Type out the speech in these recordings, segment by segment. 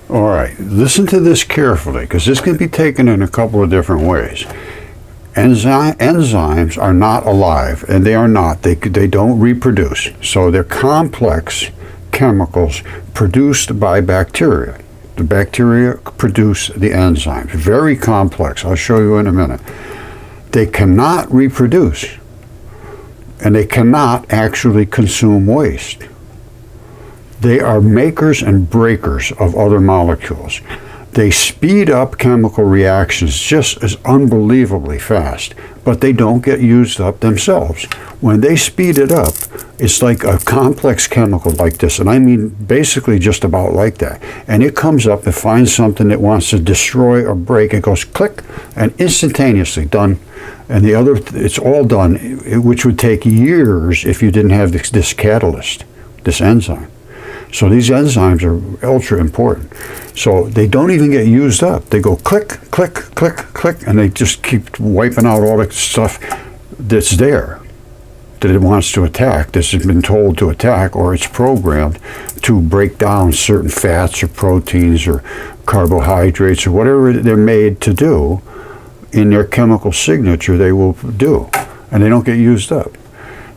All right, listen to this carefully, because this can be taken in a couple of different ways. Enzymes are not alive, and they are not. They don't reproduce. So they're complex chemicals produced by bacteria. The bacteria produce the enzymes. Very complex. I'll show you in a minute. They cannot reproduce, and they cannot actually consume waste. They are makers and breakers of other molecules. They speed up chemical reactions just as unbelievably fast, but they don't get used up themselves. When they speed it up, it's like a complex chemical like this, and I mean basically just about like that. And it comes up and finds something it wants to destroy or break. It goes click, and instantaneously done. And the other, it's all done, which would take years if you didn't have this catalyst, this enzyme. So these enzymes are ultra important. So they don't even get used up. They go click, click, click, click, and they just keep wiping out all the stuff that's there that it wants to attack, this has been told to attack, or it's programmed to break down certain fats or proteins or carbohydrates or whatever they're made to do in their chemical signature they will do, and they don't get used up.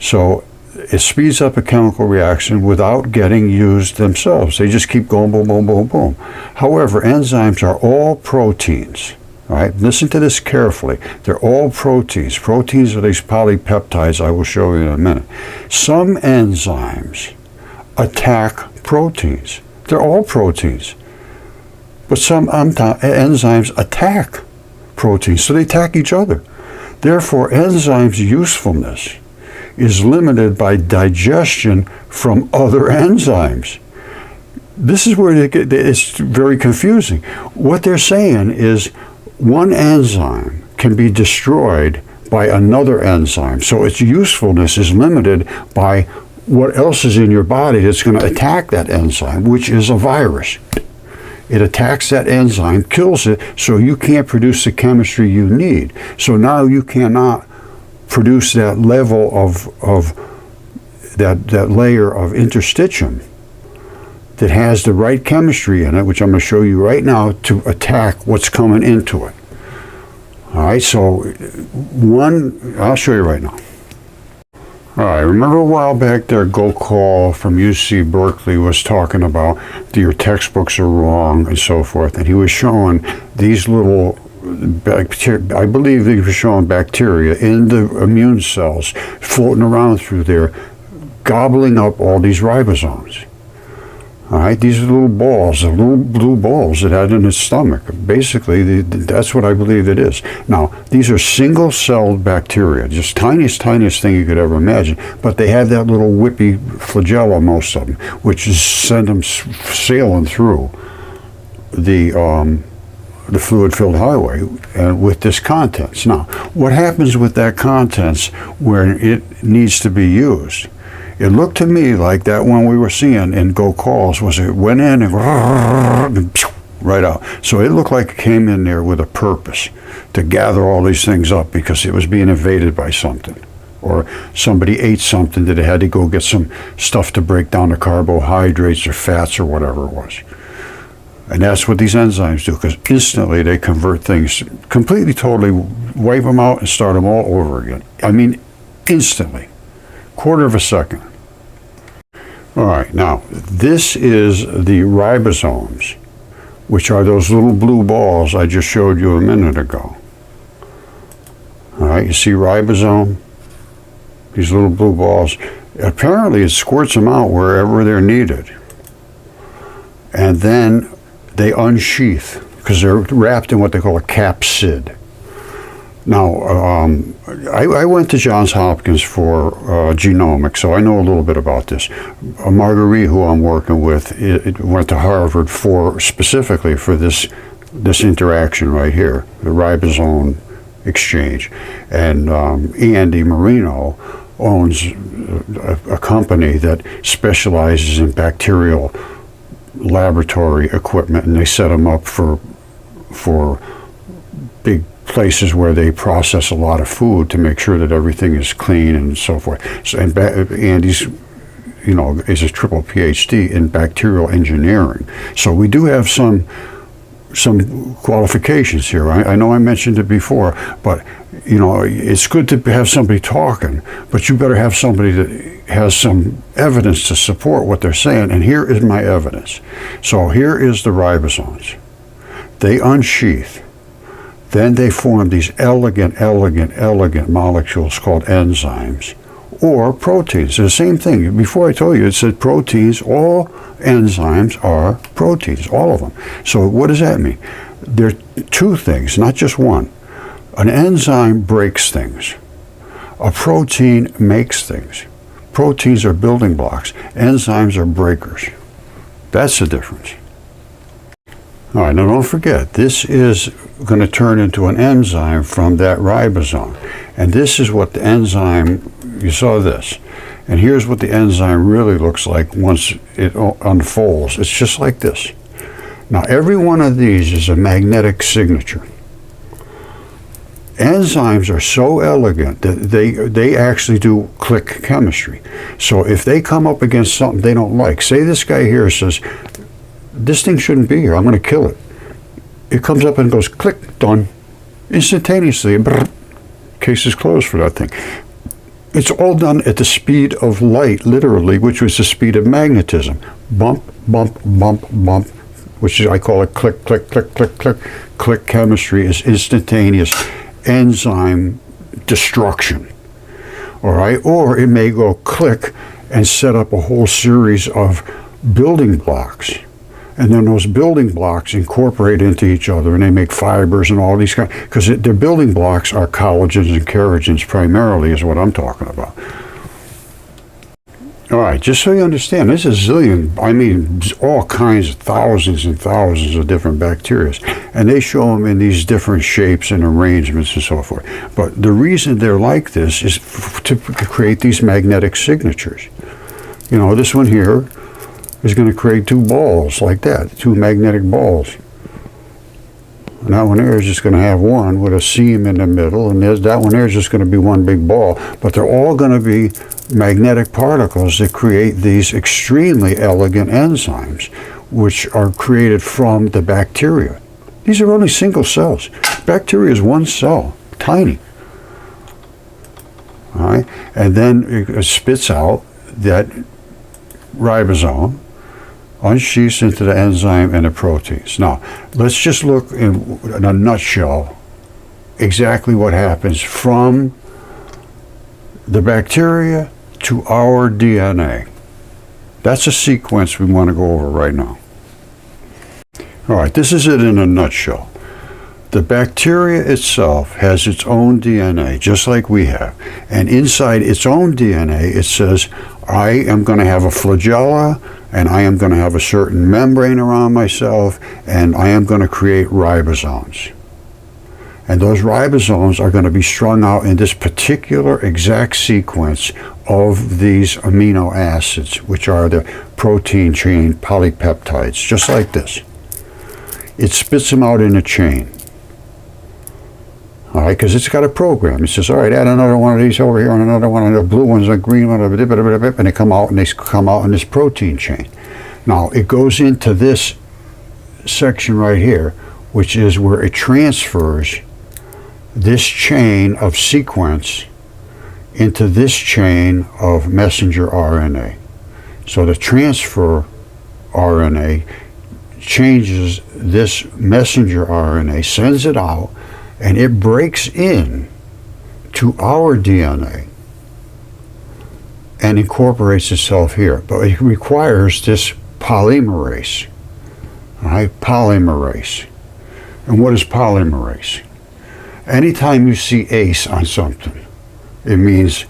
So it speeds up a chemical reaction without getting used themselves. They just keep going, boom, boom, boom, boom. However, enzymes are all proteins. All right, listen to this carefully. They're all proteins. Proteins are these polypeptides I will show you in a minute. Some enzymes attack proteins. They're all proteins. But some enzymes attack proteins, so they attack each other. Therefore, enzymes' usefulness is limited by digestion from other enzymes. This is where it's very confusing. What they're saying is one enzyme can be destroyed by another enzyme, so its usefulness is limited by what else is in your body that's going to attack that enzyme, which is a virus. It attacks that enzyme, kills it, so you can't produce the chemistry you need. So now you cannot produce that level of that layer of interstitium that has the right chemistry in it, which I'm going to show you right now, to attack what's coming into it. All right, so I'll show you right now. All right, remember a while back there, Gokul from UC Berkeley was talking about your textbooks are wrong and so forth, and he was showing these little bacteria, I believe he was showing bacteria in the immune cells floating around through there, gobbling up all these ribosomes. All right, these are little balls, the little blue balls it had in its stomach. Basically, that's what I believe it is. Now, these are single-celled bacteria, just tiniest thing you could ever imagine, but they have that little whippy flagella, most of them, which is send them sailing through the fluid-filled highway and with this contents. Now, what happens with that contents where it needs to be used? It looked to me like that one we were seeing in Gokul's was it went in and right out. So it looked like it came in there with a purpose to gather all these things up because it was being invaded by something. Or somebody ate something that it had to go get some stuff to break down the carbohydrates or fats or whatever it was. And that's what these enzymes do, because instantly they convert things completely, totally, wipe them out and start them all over again. I mean, instantly. Quarter of a second. All right, now, this is the ribosomes, which are those little blue balls I just showed you a minute ago. All right, you see ribosome? These little blue balls. Apparently, it squirts them out wherever they're needed. And then they unsheath, because they're wrapped in what they call a capsid. Now, I went to Johns Hopkins for genomics, so I know a little bit about this. Marguerite, who I'm working with, it went to Harvard specifically for this interaction right here, the ribosome exchange. And Andy Marino owns a company that specializes in bacterial laboratory equipment, and they set them up for big places where they process a lot of food to make sure that everything is clean and so forth. So, and Andy's is a triple PhD in bacterial engineering. So we do have some qualifications here. I know I mentioned it before, but it's good to have somebody talking, but you better have somebody that has some evidence to support what they're saying. And here is my evidence. So here is the ribosomes. They unsheath. Then they form these elegant molecules called enzymes or proteins. They're the same thing. Before I told you, it said proteins. All enzymes are proteins, all of them. So what does that mean? There are two things, not just one. An enzyme breaks things. A protein makes things. Proteins are building blocks. Enzymes are breakers. That's the difference. All right, now don't forget, this is going to turn into an enzyme from that ribosome. And this is what the enzyme, you saw this. And here's what the enzyme really looks like once it unfolds. It's just like this. Now, every one of these is a magnetic signature. Enzymes are so elegant that they actually do click chemistry. So if they come up against something they don't like, say this guy here says, this thing shouldn't be here, I'm going to kill it. It comes up and goes click, done. Instantaneously, brr, case is closed for that thing. It's all done at the speed of light, literally, which was the speed of magnetism. Bump, bump, bump, bump, which is, I call it click, click, click, click, click. Click chemistry is instantaneous enzyme destruction. All right? Or it may go click and set up a whole series of building blocks. And then those building blocks incorporate into each other and they make fibers and all these kinds, because their building blocks are collagens and keragens primarily is what I'm talking about. All right, just so you understand, there's all kinds of thousands and thousands of different bacteria. And they show them in these different shapes and arrangements and so forth. But the reason they're like this is to create these magnetic signatures. This one here is going to create two balls like that, two magnetic balls. And that one there is just going to have one with a seam in the middle, and that one there is just going to be one big ball. But they're all going to be magnetic particles that create these extremely elegant enzymes, which are created from the bacteria. These are only single cells. Bacteria is one cell, tiny. All right? And then it spits out that ribosome, unsheaths into the enzyme and the proteins. Now, let's just look in a nutshell exactly what happens from the bacteria to our DNA. That's a sequence we want to go over right now. All right, this is it in a nutshell. The bacteria itself has its own DNA, just like we have. And inside its own DNA, it says, I am going to have a flagella, and I am going to have a certain membrane around myself, and I am going to create ribosomes. And those ribosomes are going to be strung out in this particular exact sequence of these amino acids, which are the protein chain polypeptides, just like this. It spits them out in a chain. All right, because it's got a program. It says, all right, add another one of these over here, and another one, and the blue ones, a green one, and they come out in this protein chain. Now, it goes into this section right here, which is where it transfers this chain of sequence into this chain of messenger RNA. So the transfer RNA changes this messenger RNA, sends it out, and it breaks in to our DNA and incorporates itself here. But it requires this polymerase. All right, polymerase. And what is polymerase? Anytime you see ACE on something, it means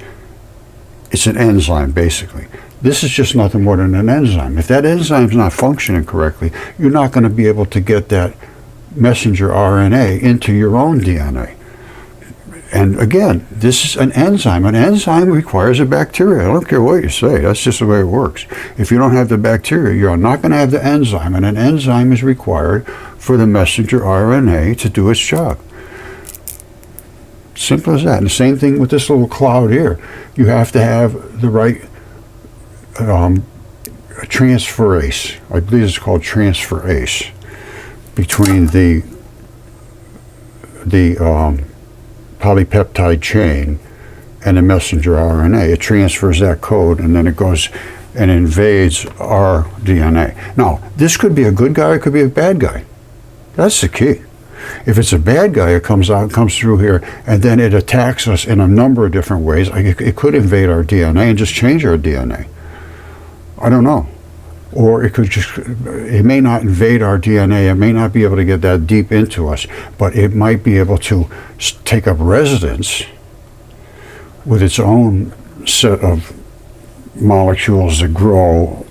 it's an enzyme, basically. This is just nothing more than an enzyme. If that enzyme's not functioning correctly, you're not going to be able to get that messenger RNA into your own DNA. And again, this is an enzyme. An enzyme requires a bacteria. I don't care what you say. That's just the way it works. If you don't have the bacteria, you're not going to have the enzyme. And an enzyme is required for the messenger RNA to do its job. Simple as that. And the same thing with this little cloud here. You have to have the right a transferase. I believe it's called transferase between the polypeptide chain and the messenger RNA. It transfers that code, and then it goes and invades our DNA. Now, this could be a good guy, it could be a bad guy. That's the key. If it's a bad guy, it comes through here, and then it attacks us in a number of different ways. It could invade our DNA and just change our DNA. I don't know. Or it may not invade our DNA, it may not be able to get that deep into us, but it might be able to take up residence with its own set of molecules that grow,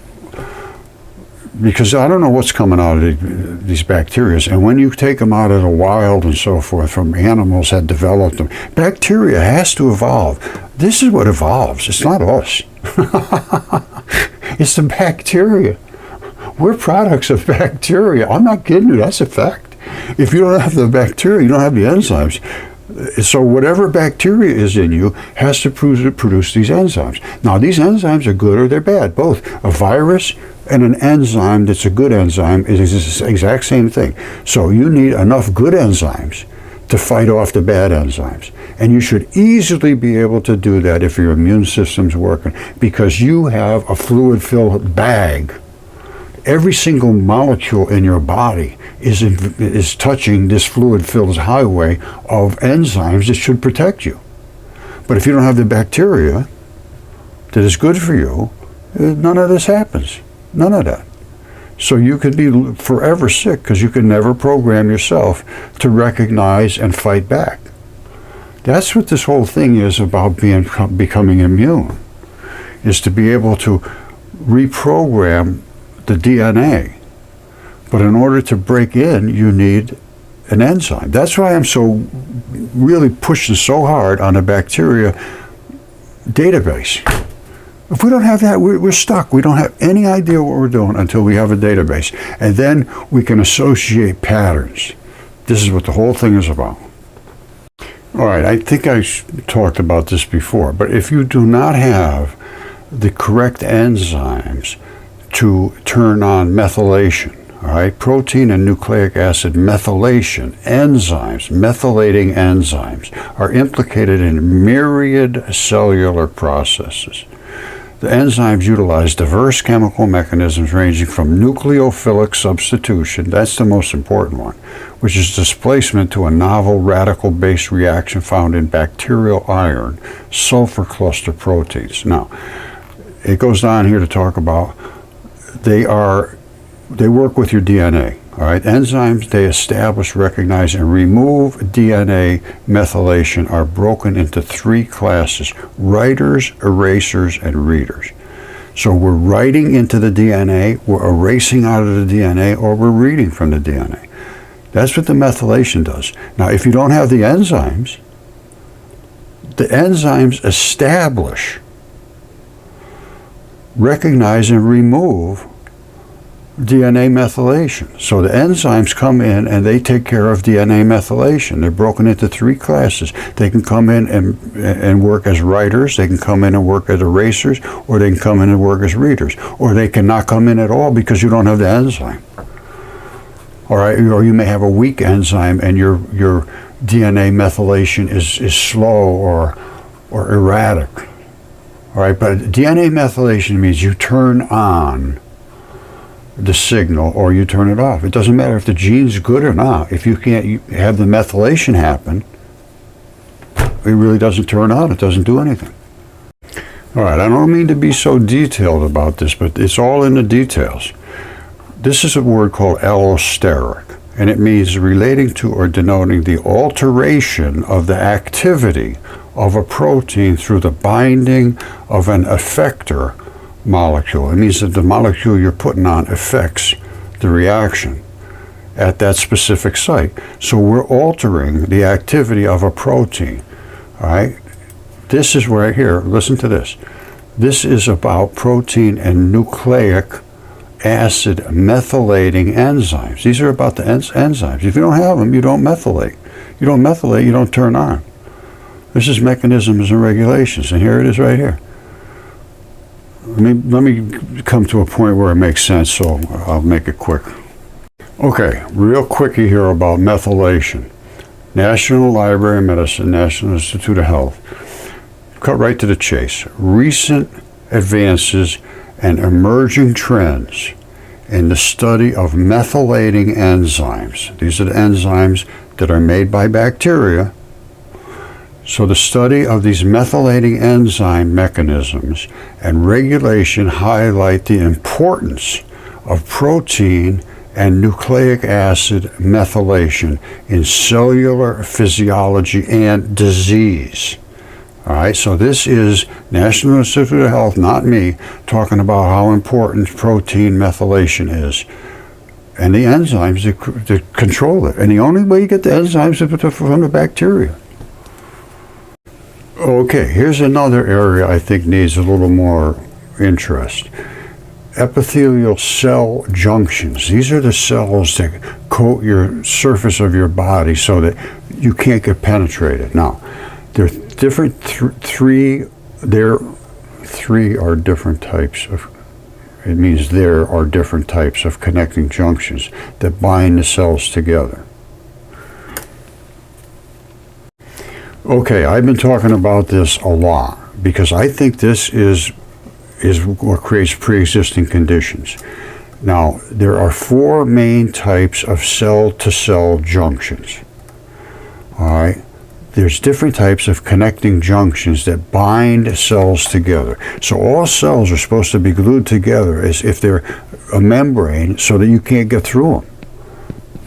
because I don't know what's coming out of these bacteria. And when you take them out of the wild and so forth from animals that developed them, bacteria has to evolve. This is what evolves. It's not us. It's the bacteria. We're products of bacteria. I'm not kidding you. That's a fact. If you don't have the bacteria, you don't have the enzymes. So whatever bacteria is in you has to produce these enzymes. Now, these enzymes are good or they're bad, both. A virus and an enzyme that's a good enzyme is the exact same thing. So you need enough good enzymes to fight off the bad enzymes. And you should easily be able to do that if your immune system's working, because you have a fluid-filled bag. Every single molecule in your body is touching this fluid-filled highway of enzymes that should protect you. But if you don't have the bacteria that is good for you, none of this happens. None of that. So you could be forever sick because you can never program yourself to recognize and fight back. That's what this whole thing is about becoming immune, is to be able to reprogram the DNA. But in order to break in, you need an enzyme. That's why I'm so really pushing so hard on the bacteria database. If we don't have that, we're stuck. We don't have any idea what we're doing until we have a database. And then we can associate patterns. This is what the whole thing is about. All right, I think I talked about this before, but if you do not have the correct enzymes to turn on methylation, all right, protein and nucleic acid methylation, enzymes, methylating enzymes, are implicated in myriad cellular processes. The enzymes utilize diverse chemical mechanisms ranging from nucleophilic substitution, that's the most important one, which is displacement to a novel radical-based reaction found in bacterial iron, sulfur cluster proteins. Now, it goes on here to talk about they work with your DNA. All right, enzymes, they establish, recognize, and remove DNA methylation are broken into three classes: writers, erasers, and readers. So we're writing into the DNA, we're erasing out of the DNA, or we're reading from the DNA. That's what the methylation does. Now, if you don't have the enzymes establish, recognize, and remove DNA methylation. So the enzymes come in and they take care of DNA methylation. They're broken into three classes. They can come in and work as writers, they can come in and work as erasers, or they can come in and work as readers. Or they cannot come in at all because you don't have the enzyme. All right, or you may have a weak enzyme and your DNA methylation is slow or erratic. All right, but DNA methylation means you turn on the signal or you turn it off. It doesn't matter if the gene's good or not. If you can't have the methylation happen, it really doesn't turn on. It doesn't do anything. All right, I don't mean to be so detailed about this, but it's all in the details. This is a word called allosteric, and it means relating to or denoting the alteration of the activity of a protein through the binding of an effector molecule. It means that the molecule you're putting on affects the reaction at that specific site. So we're altering the activity of a protein. All right? This is right here. Listen to this. This is about protein and nucleic acid methylating enzymes. These are about the enzymes. If you don't have them, you don't methylate. You don't methylate, you don't turn on. This is mechanisms and regulations, and here it is right here. let me come to a point where it makes sense, so I'll make it quick. Okay, real quickie here about methylation. National Library of Medicine, National Institute of Health. Cut right to the chase. Recent advances and emerging trends in the study of methylating enzymes. These are the enzymes that are made by bacteria. So the study of these methylating enzyme mechanisms and regulation highlight the importance of protein and nucleic acid methylation in cellular physiology and disease. All right, so this is National Institute of Health, not me, talking about how important protein methylation is and the enzymes that control it. And the only way you get the enzymes is from the bacteria. Okay, here's another area I think needs a little more interest. Epithelial cell junctions. These are the cells that coat your surface of your body so that you can't get penetrated. Now, there are different three are different types of, it means there are different types of connecting junctions that bind the cells together. Okay, I've been talking about this a lot because I think this is what creates pre-existing conditions. Now, there are four main types of cell-to-cell junctions. All right? There's different types of connecting junctions that bind cells together. So all cells are supposed to be glued together as if they're a membrane so that you can't get through them.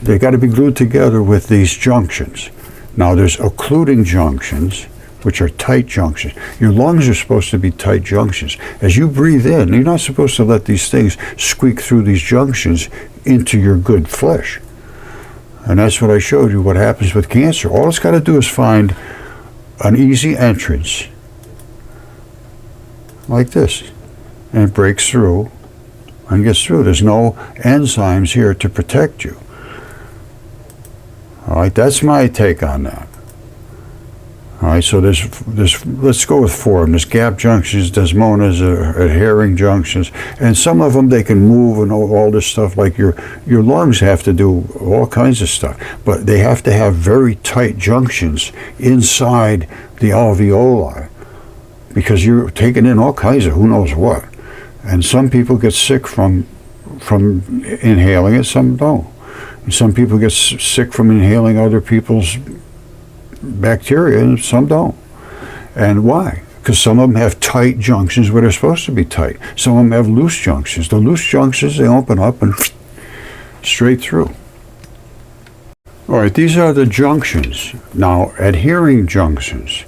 They got to be glued together with these junctions. Now, there's occluding junctions, which are tight junctions. Your lungs are supposed to be tight junctions. As you breathe in, you're not supposed to let these things squeak through these junctions into your good flesh. And that's what I showed you, what happens with cancer. All it's got to do is find an easy entrance, like this, and it breaks through and gets through. There's no enzymes here to protect you. All right, that's my take on that. All right, so let's go with four of them. There's gap junctions, desmonas, adhering junctions, and some of them they can move and all this stuff, like your lungs have to do all kinds of stuff, but they have to have very tight junctions inside the alveoli because you're taking in all kinds of who knows what. And some people get sick from inhaling it, some don't. And some people get sick from inhaling other people's bacteria and some don't. And why? Because some of them have tight junctions where they're supposed to be tight. Some of them have loose junctions. The loose junctions, they open up and straight through. All right, these are the junctions. Now, adhering junctions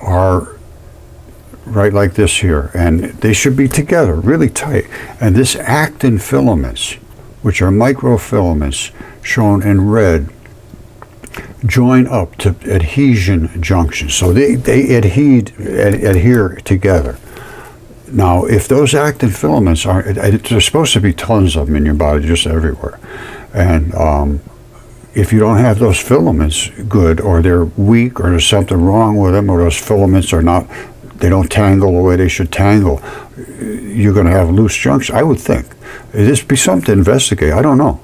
are right like this here, and they should be together, really tight. And this actin filaments, which are microfilaments shown in red, join up to adhesion junctions. So they adhere together. Now, if those actin filaments aren't, there's supposed to be tons of them in your body, just everywhere. And if you don't have those filaments good, or they're weak, or there's something wrong with them, or those filaments are not, they don't tangle the way they should tangle, you're going to have loose junctions, I would think. This be something to investigate. I don't know.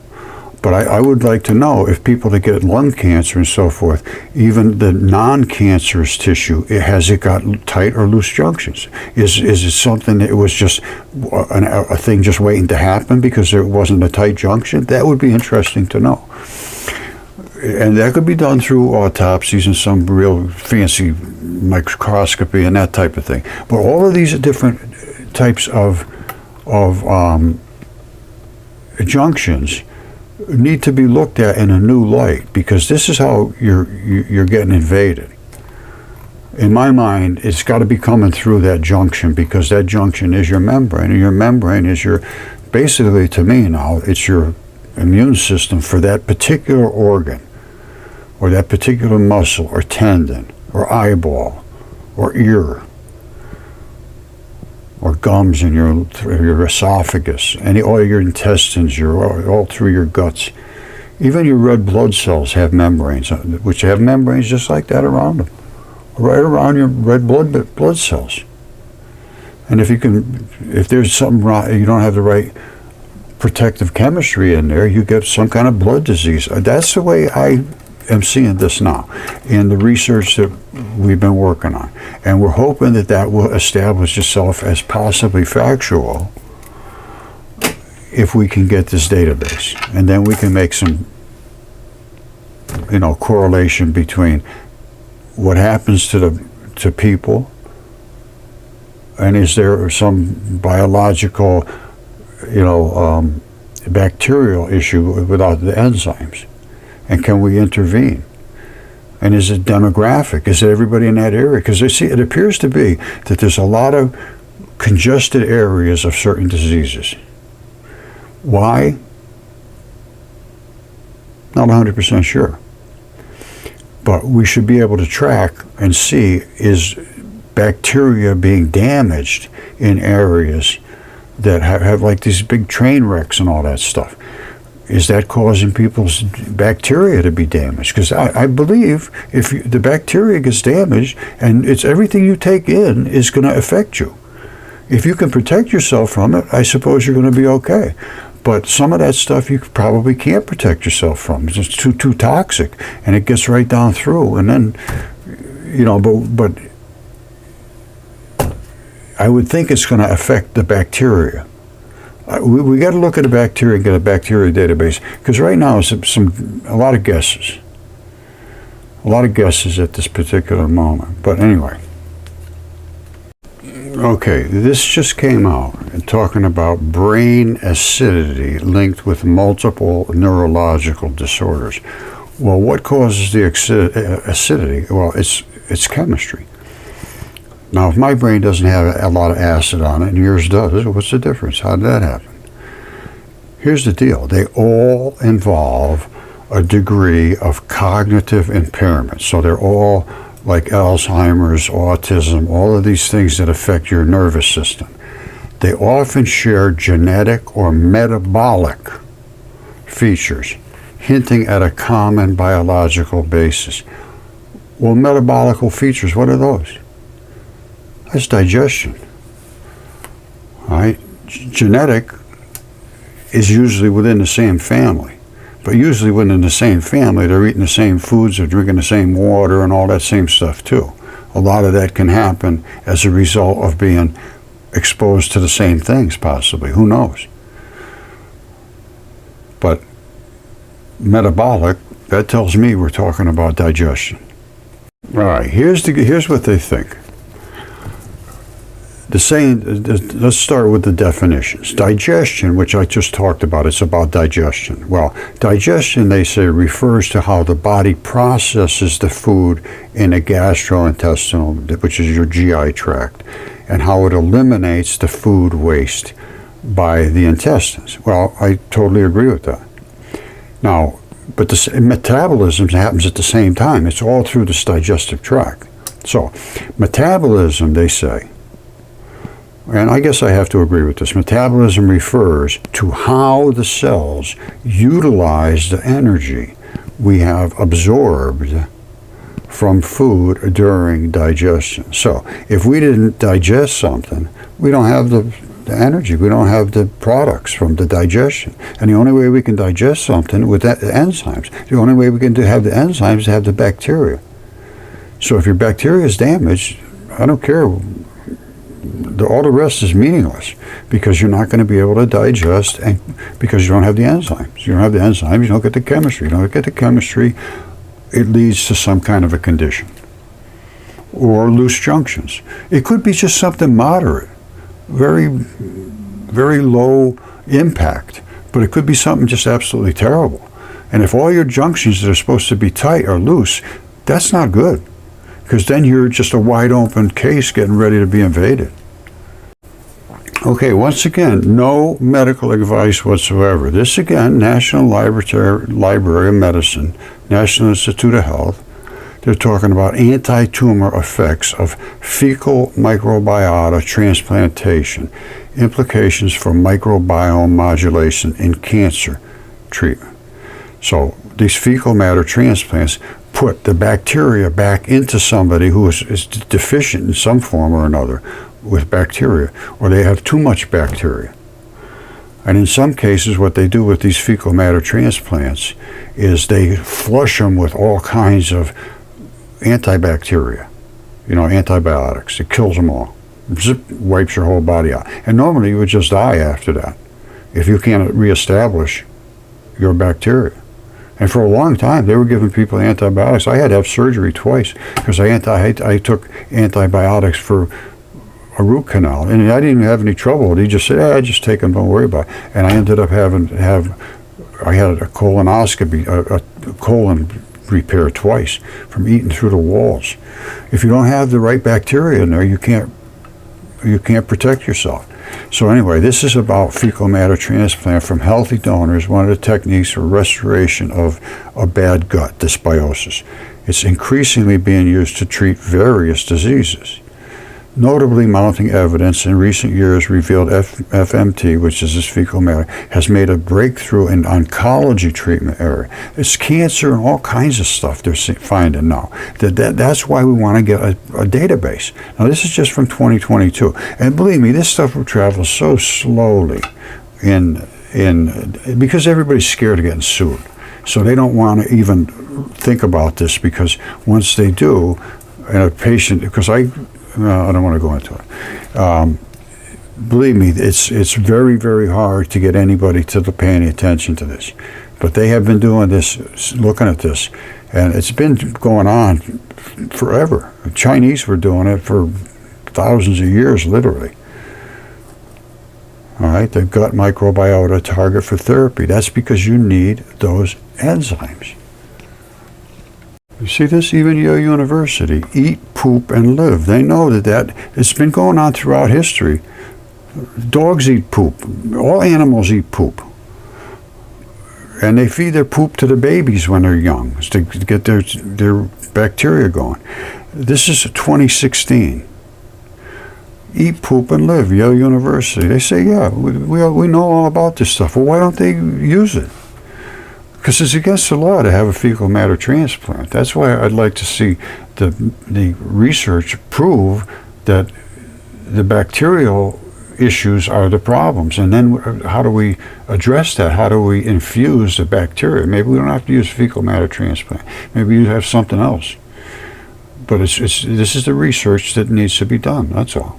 But I would like to know if people that get lung cancer and so forth, even the non-cancerous tissue, has it got tight or loose junctions? Is it something that it was just a thing just waiting to happen because there wasn't a tight junction? That would be interesting to know. And that could be done through autopsies and some real fancy microscopy and that type of thing. But all of these different types of junctions need to be looked at in a new light, because this is how you're getting invaded. In my mind, it's got to be coming through that junction, because that junction is your membrane, and your membrane is your, basically to me now, it's your immune system for that particular organ, or that particular muscle, or tendon, or eyeball, or ear, or gums in your esophagus, all your intestines, all through your guts. Even your red blood cells have membranes, which have membranes just like that around them, right around your red blood cells. And if there's something wrong, you don't have the right protective chemistry in there, you get some kind of blood disease. That's the way I am seeing this now in the research that we've been working on. And we're hoping that will establish itself as possibly factual if we can get this database. And then we can make some, correlation between what happens to people, and is there some biological, bacterial issue without the enzymes, and can we intervene? And is it demographic? Is it everybody in that area? Because it appears to be that there's a lot of congested areas of certain diseases. Why? Not 100% sure. But we should be able to track and see, is bacteria being damaged in areas that have like these big train wrecks and all that stuff? Is that causing people's bacteria to be damaged? Because I believe if the bacteria gets damaged, and it's everything you take in is going to affect you. If you can protect yourself from it, I suppose you're going to be okay. But some of that stuff you probably can't protect yourself from. It's just too toxic, and it gets right down through. And then, but I would think it's going to affect the bacteria. We got to look at the bacteria and get a bacteria database, because right now it's a lot of guesses. A lot of guesses at this particular moment. But anyway. Okay, this just came out and talking about brain acidity linked with multiple neurological disorders. Well, what causes the acidity? Well, it's chemistry. Now, if my brain doesn't have a lot of acid on it and yours does, what's the difference? How did that happen? Here's the deal. They all involve a degree of cognitive impairment. So they're all like Alzheimer's, autism, all of these things that affect your nervous system. They often share genetic or metabolic features, hinting at a common biological basis. Well, metabolical features, what are those? That's digestion. All right? Genetic is usually within the same family. But usually within the same family, they're eating the same foods, they're drinking the same water, and all that same stuff too. A lot of that can happen as a result of being exposed to the same things, possibly. Who knows? But metabolic, that tells me we're talking about digestion. All right, here's what they think. Let's start with the definitions. Digestion, which I just talked about, it's about digestion. Well, digestion, they say, refers to how the body processes the food in a gastrointestinal, which is your GI tract, and how it eliminates the food waste by the intestines. Well, I totally agree with that. Now, but the metabolism happens at the same time. It's all through this digestive tract. So, metabolism, they say, and I guess I have to agree with this, metabolism refers to how the cells utilize the energy we have absorbed from food during digestion. So if we didn't digest something, we don't have the energy, we don't have the products from the digestion. And the only way we can digest something with the enzymes, the only way we can have the enzymes is to have the bacteria. So if your bacteria is damaged, I don't care. All the rest is meaningless, because you're not going to be able to digest, and because you don't have the enzymes. You don't have the enzymes, you don't get the chemistry. You don't get the chemistry, it leads to some kind of a condition. Or loose junctions. It could be just something moderate, very, very low impact, but it could be something just absolutely terrible. And if all your junctions that are supposed to be tight are loose, that's not good, because then you're just a wide open case getting ready to be invaded. Okay, once again, no medical advice whatsoever. This again, National Library of Medicine, National Institute of Health, they're talking about anti-tumor effects of fecal microbiota transplantation, implications for microbiome modulation in cancer treatment. So these fecal matter transplants put the bacteria back into somebody who is deficient in some form or another, with bacteria, or they have too much bacteria. And in some cases, what they do with these fecal matter transplants is they flush them with all kinds of antibacteria, antibiotics. It kills them all. Zip, wipes your whole body out. And normally you would just die after that if you can't reestablish your bacteria. And for a long time, they were giving people antibiotics. I had to have surgery twice because I took antibiotics for a root canal, and I didn't have any trouble. He just said, just take them, don't worry about it. And I ended up I had a colonoscopy, a colon repair twice from eating through the walls. If you don't have the right bacteria in there, you can't protect yourself. So anyway, this is about fecal matter transplant from healthy donors, one of the techniques for restoration of a bad gut, dysbiosis. It's increasingly being used to treat various diseases. Notably, mounting evidence in recent years revealed FMT, which is this fecal matter, has made a breakthrough in oncology treatment area. It's cancer and all kinds of stuff they're finding now. That's why we want to get a database. Now, this is just from 2022. And believe me, this stuff will travel so slowly because everybody's scared of getting sued. So they don't want to even think about this, because once they do, and a patient, because I don't want to go into it. Believe me, it's very, very hard to get anybody to pay any attention to this. But they have been doing this, looking at this, and it's been going on forever. The Chinese were doing it for thousands of years, literally. All right, the gut microbiota target for therapy. That's because you need those enzymes. You see this? Even Yale University, eat, poop, and live. They know that it's been going on throughout history. Dogs eat poop. All animals eat poop. And they feed their poop to the babies when they're young to get their bacteria going. This is 2016. Eat, poop, and live, Yale University. They say, yeah, we know all about this stuff. Well, why don't they use it? Because it's against the law to have a fecal matter transplant. That's why I'd like to see the research prove that the bacterial issues are the problems. And then how do we address that? How do we infuse the bacteria? Maybe we don't have to use fecal matter transplant. Maybe you have something else. But this is the research that needs to be done. That's all.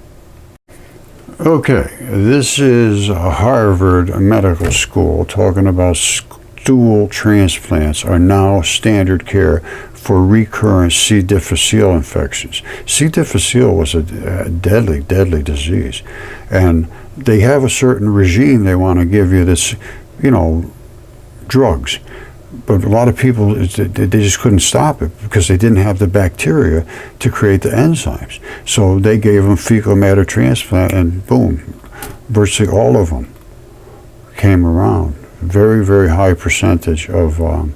Okay, this is Harvard Medical School talking about stool transplants are now standard care for recurrent C. difficile infections. C. difficile was a deadly, deadly disease. And they have a certain regime they want to give you that's, drugs. But a lot of people, they just couldn't stop it because they didn't have the bacteria to create the enzymes. So they gave them fecal matter transplant, and boom, virtually all of them came around. Very, very high percentage of, look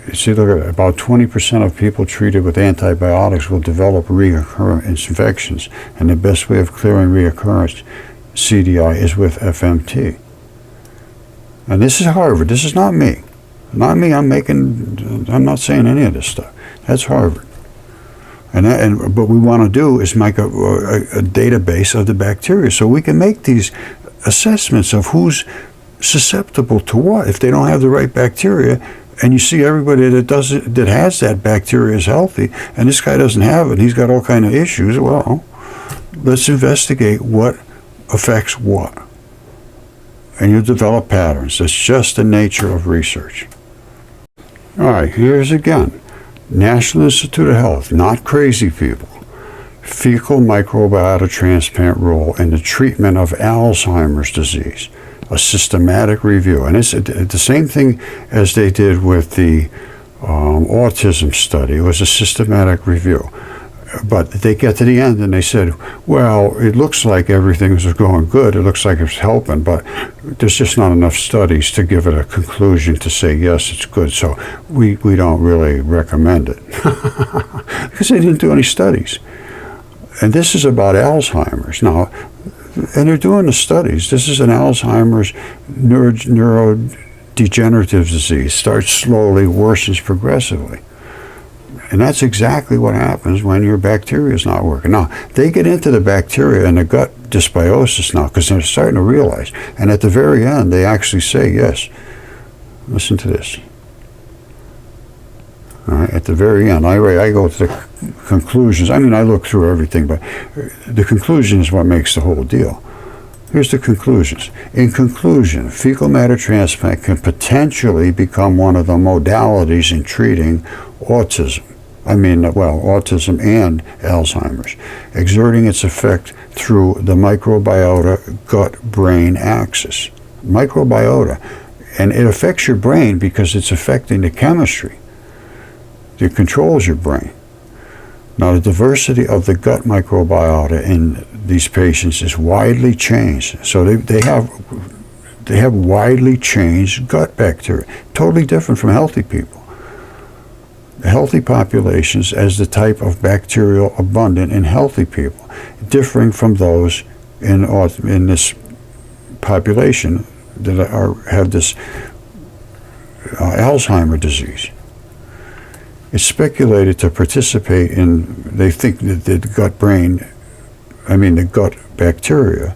at about 20% of people treated with antibiotics will develop recurrent infections, and the best way of clearing recurrent CDI is with FMT. And this is Harvard. This is not me. Not me. I'm not saying any of this stuff. That's Harvard. And what we want to do is make a database of the bacteria so we can make these assessments of who's susceptible to what. If they don't have the right bacteria, and you see everybody that has that bacteria is healthy, and this guy doesn't have it, and he's got all kind of issues, well, let's investigate what affects what. And you develop patterns. That's just the nature of research. All right, here's again. National Institute of Health, not crazy people. Fecal microbiota transplant role in the treatment of Alzheimer's disease. A systematic review. And it's the same thing as they did with the autism study. It was a systematic review. But they get to the end and they said, well, it looks like everything is going good. It looks like it's helping, but there's just not enough studies to give it a conclusion to say, yes, it's good. So we don't really recommend it because they didn't do any studies. And this is about Alzheimer's. Now, and they're doing the studies. This is an Alzheimer's neurodegenerative disease. Starts slowly, worsens progressively. And that's exactly what happens when your bacteria is not working. Now, they get into the bacteria and the gut dysbiosis now because they're starting to realize. And at the very end, they actually say, yes, listen to this. All right, at the very end, I go to the conclusions. I mean, I look through everything, but the conclusion is what makes the whole deal. Here's the conclusions. In conclusion, fecal matter transplant can potentially become one of the modalities in treating autism. Autism and Alzheimer's, exerting its effect through the microbiota gut-brain axis. Microbiota. And it affects your brain because it's affecting the chemistry. It controls your brain. Now, the diversity of the gut microbiota in these patients is widely changed. So they have widely changed gut bacteria, totally different from healthy people. Healthy populations as the type of bacterial abundant in healthy people, differing from those in this population that have this Alzheimer's disease. It's speculated to participate they think that the gut bacteria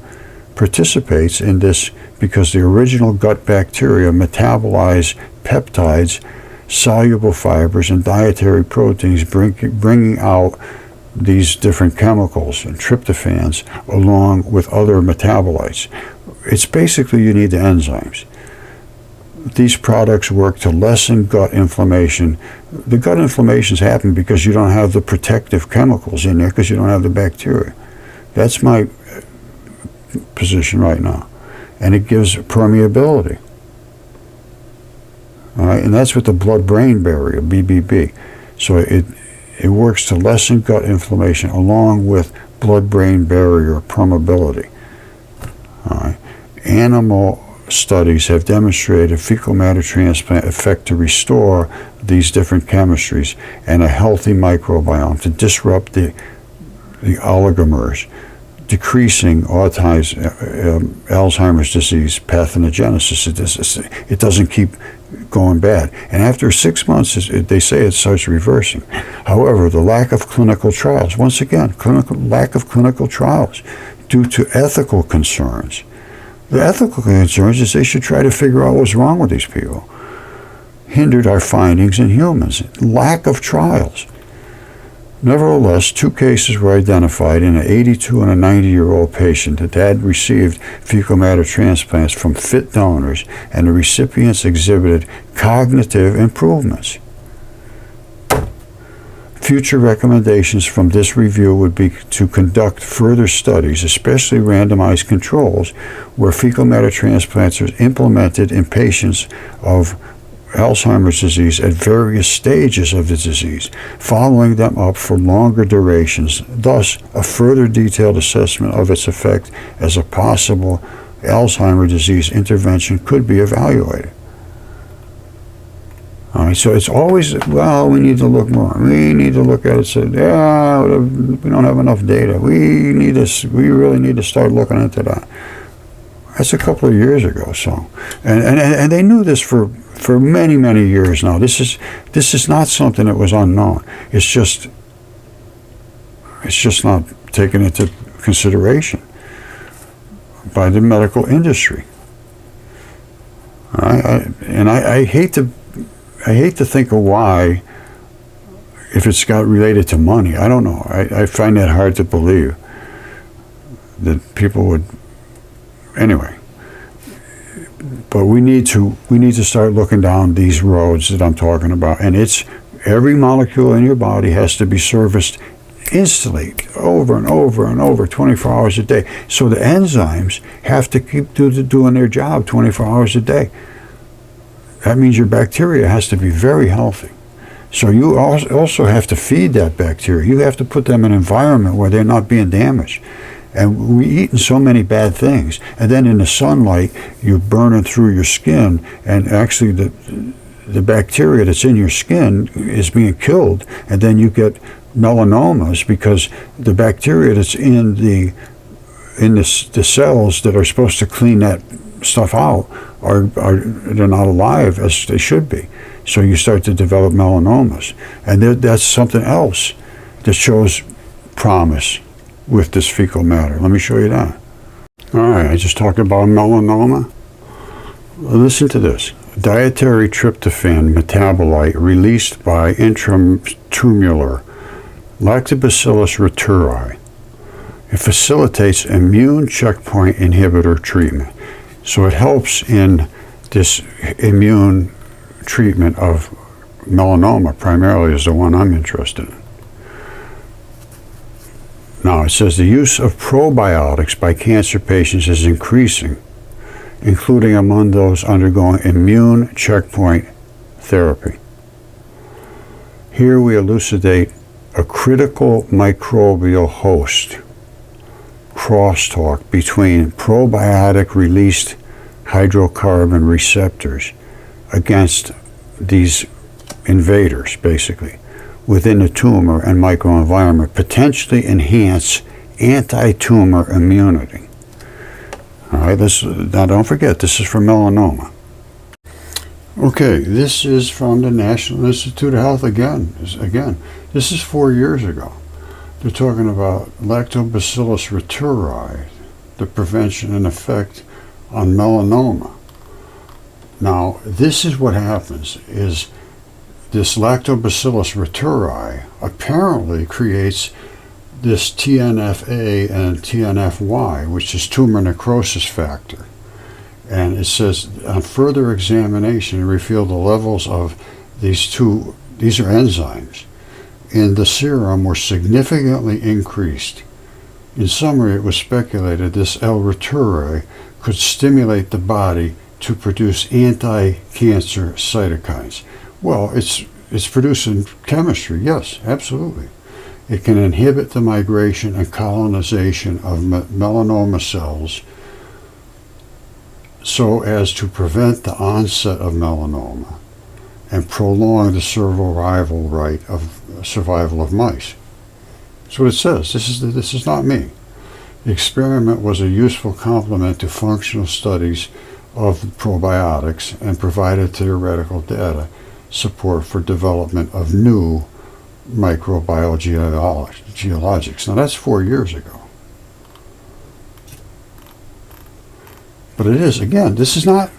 participates in this because the original gut bacteria metabolize peptides, soluble fibers, and dietary proteins, bringing out these different chemicals and tryptophans along with other metabolites. It's basically you need the enzymes. These products work to lessen gut inflammation. The gut inflammations happen because you don't have the protective chemicals in there because you don't have the bacteria. That's my position right now. And it gives permeability. All right, and that's with the blood-brain barrier, BBB. So it works to lessen gut inflammation along with blood-brain barrier permeability. All right. Animal studies have demonstrated fecal matter transplant effect to restore these different chemistries and a healthy microbiome to disrupt the oligomers, decreasing Alzheimer's disease pathogenesis. It doesn't keep going bad. And after 6 months, they say it starts reversing. However, the lack of clinical trials, once again, lack of clinical trials due to ethical concerns. The ethical concerns is they should try to figure out what's wrong with these people. Hindered our findings in humans. Lack of trials. Nevertheless, 2 cases were identified in an 82 and a 90-year-old patient that had received fecal matter transplants from fit donors, and the recipients exhibited cognitive improvements. Future recommendations from this review would be to conduct further studies, especially randomized controls, where fecal matter transplants are implemented in patients of Alzheimer's disease at various stages of the disease, following them up for longer durations. Thus, a further detailed assessment of its effect as a possible Alzheimer's disease intervention could be evaluated. All right, so it's always, well, we need to look more. We need to look at it. Say, yeah, we don't have enough data. We really need to start looking into that. That's a couple of years ago. So, and they knew this for many, many years now. This is not something that was unknown. It's just not taken into consideration by the medical industry. I hate to think of why, if it's got related to money. I don't know. I find that hard to believe that people would. Anyway, but we need to start looking down these roads that I'm talking about, and it's every molecule in your body has to be serviced instantly, over and over and over, 24 hours a day. So the enzymes have to keep doing their job 24 hours a day. That means your bacteria has to be very healthy. So you also have to feed that bacteria. You have to put them in an environment where they're not being damaged. And we eat so many bad things. And then in the sunlight, you're burning through your skin, and actually the bacteria that's in your skin is being killed. And then you get melanomas because the bacteria that's in the cells that are supposed to clean that stuff out they're not alive as they should be. So you start to develop melanomas. And that's something else that shows promise with this fecal matter. Let me show you that. All right, I just talked about melanoma. Listen to this. Dietary tryptophan metabolite released by intratumor Lactobacillus reuteri. It facilitates immune checkpoint inhibitor treatment. So it helps in this immune treatment of melanoma, primarily is the one I'm interested in. Now, it says the use of probiotics by cancer patients is increasing, including among those undergoing immune checkpoint therapy. Here we elucidate a critical microbial host crosstalk between probiotic-released hydrocarbon receptors against these invaders, basically, within the tumor and microenvironment, potentially enhance anti-tumor immunity. All right, now don't forget, this is for melanoma. Okay, this is from the National Institute of Health again. This is 4 years ago. They're talking about Lactobacillus reuteri, the prevention and effect on melanoma. Now, this is what happens, is this Lactobacillus reuteri apparently creates this TNF-A and TNF-Y, which is tumor necrosis factor. And it says, on further examination, it revealed the levels of these are enzymes, in the serum were significantly increased. In summary, it was speculated this L. reuteri could stimulate the body to produce anti-cancer cytokines. Well, it's produced in chemistry, yes, absolutely. It can inhibit the migration and colonization of melanoma cells so as to prevent the onset of melanoma and prolong the survival of mice. That's what it says. This is not me. The experiment was a useful complement to functional studies of probiotics and provided theoretical data support for development of new microbiologics. Now that's 4 years ago. But it is, again, this is not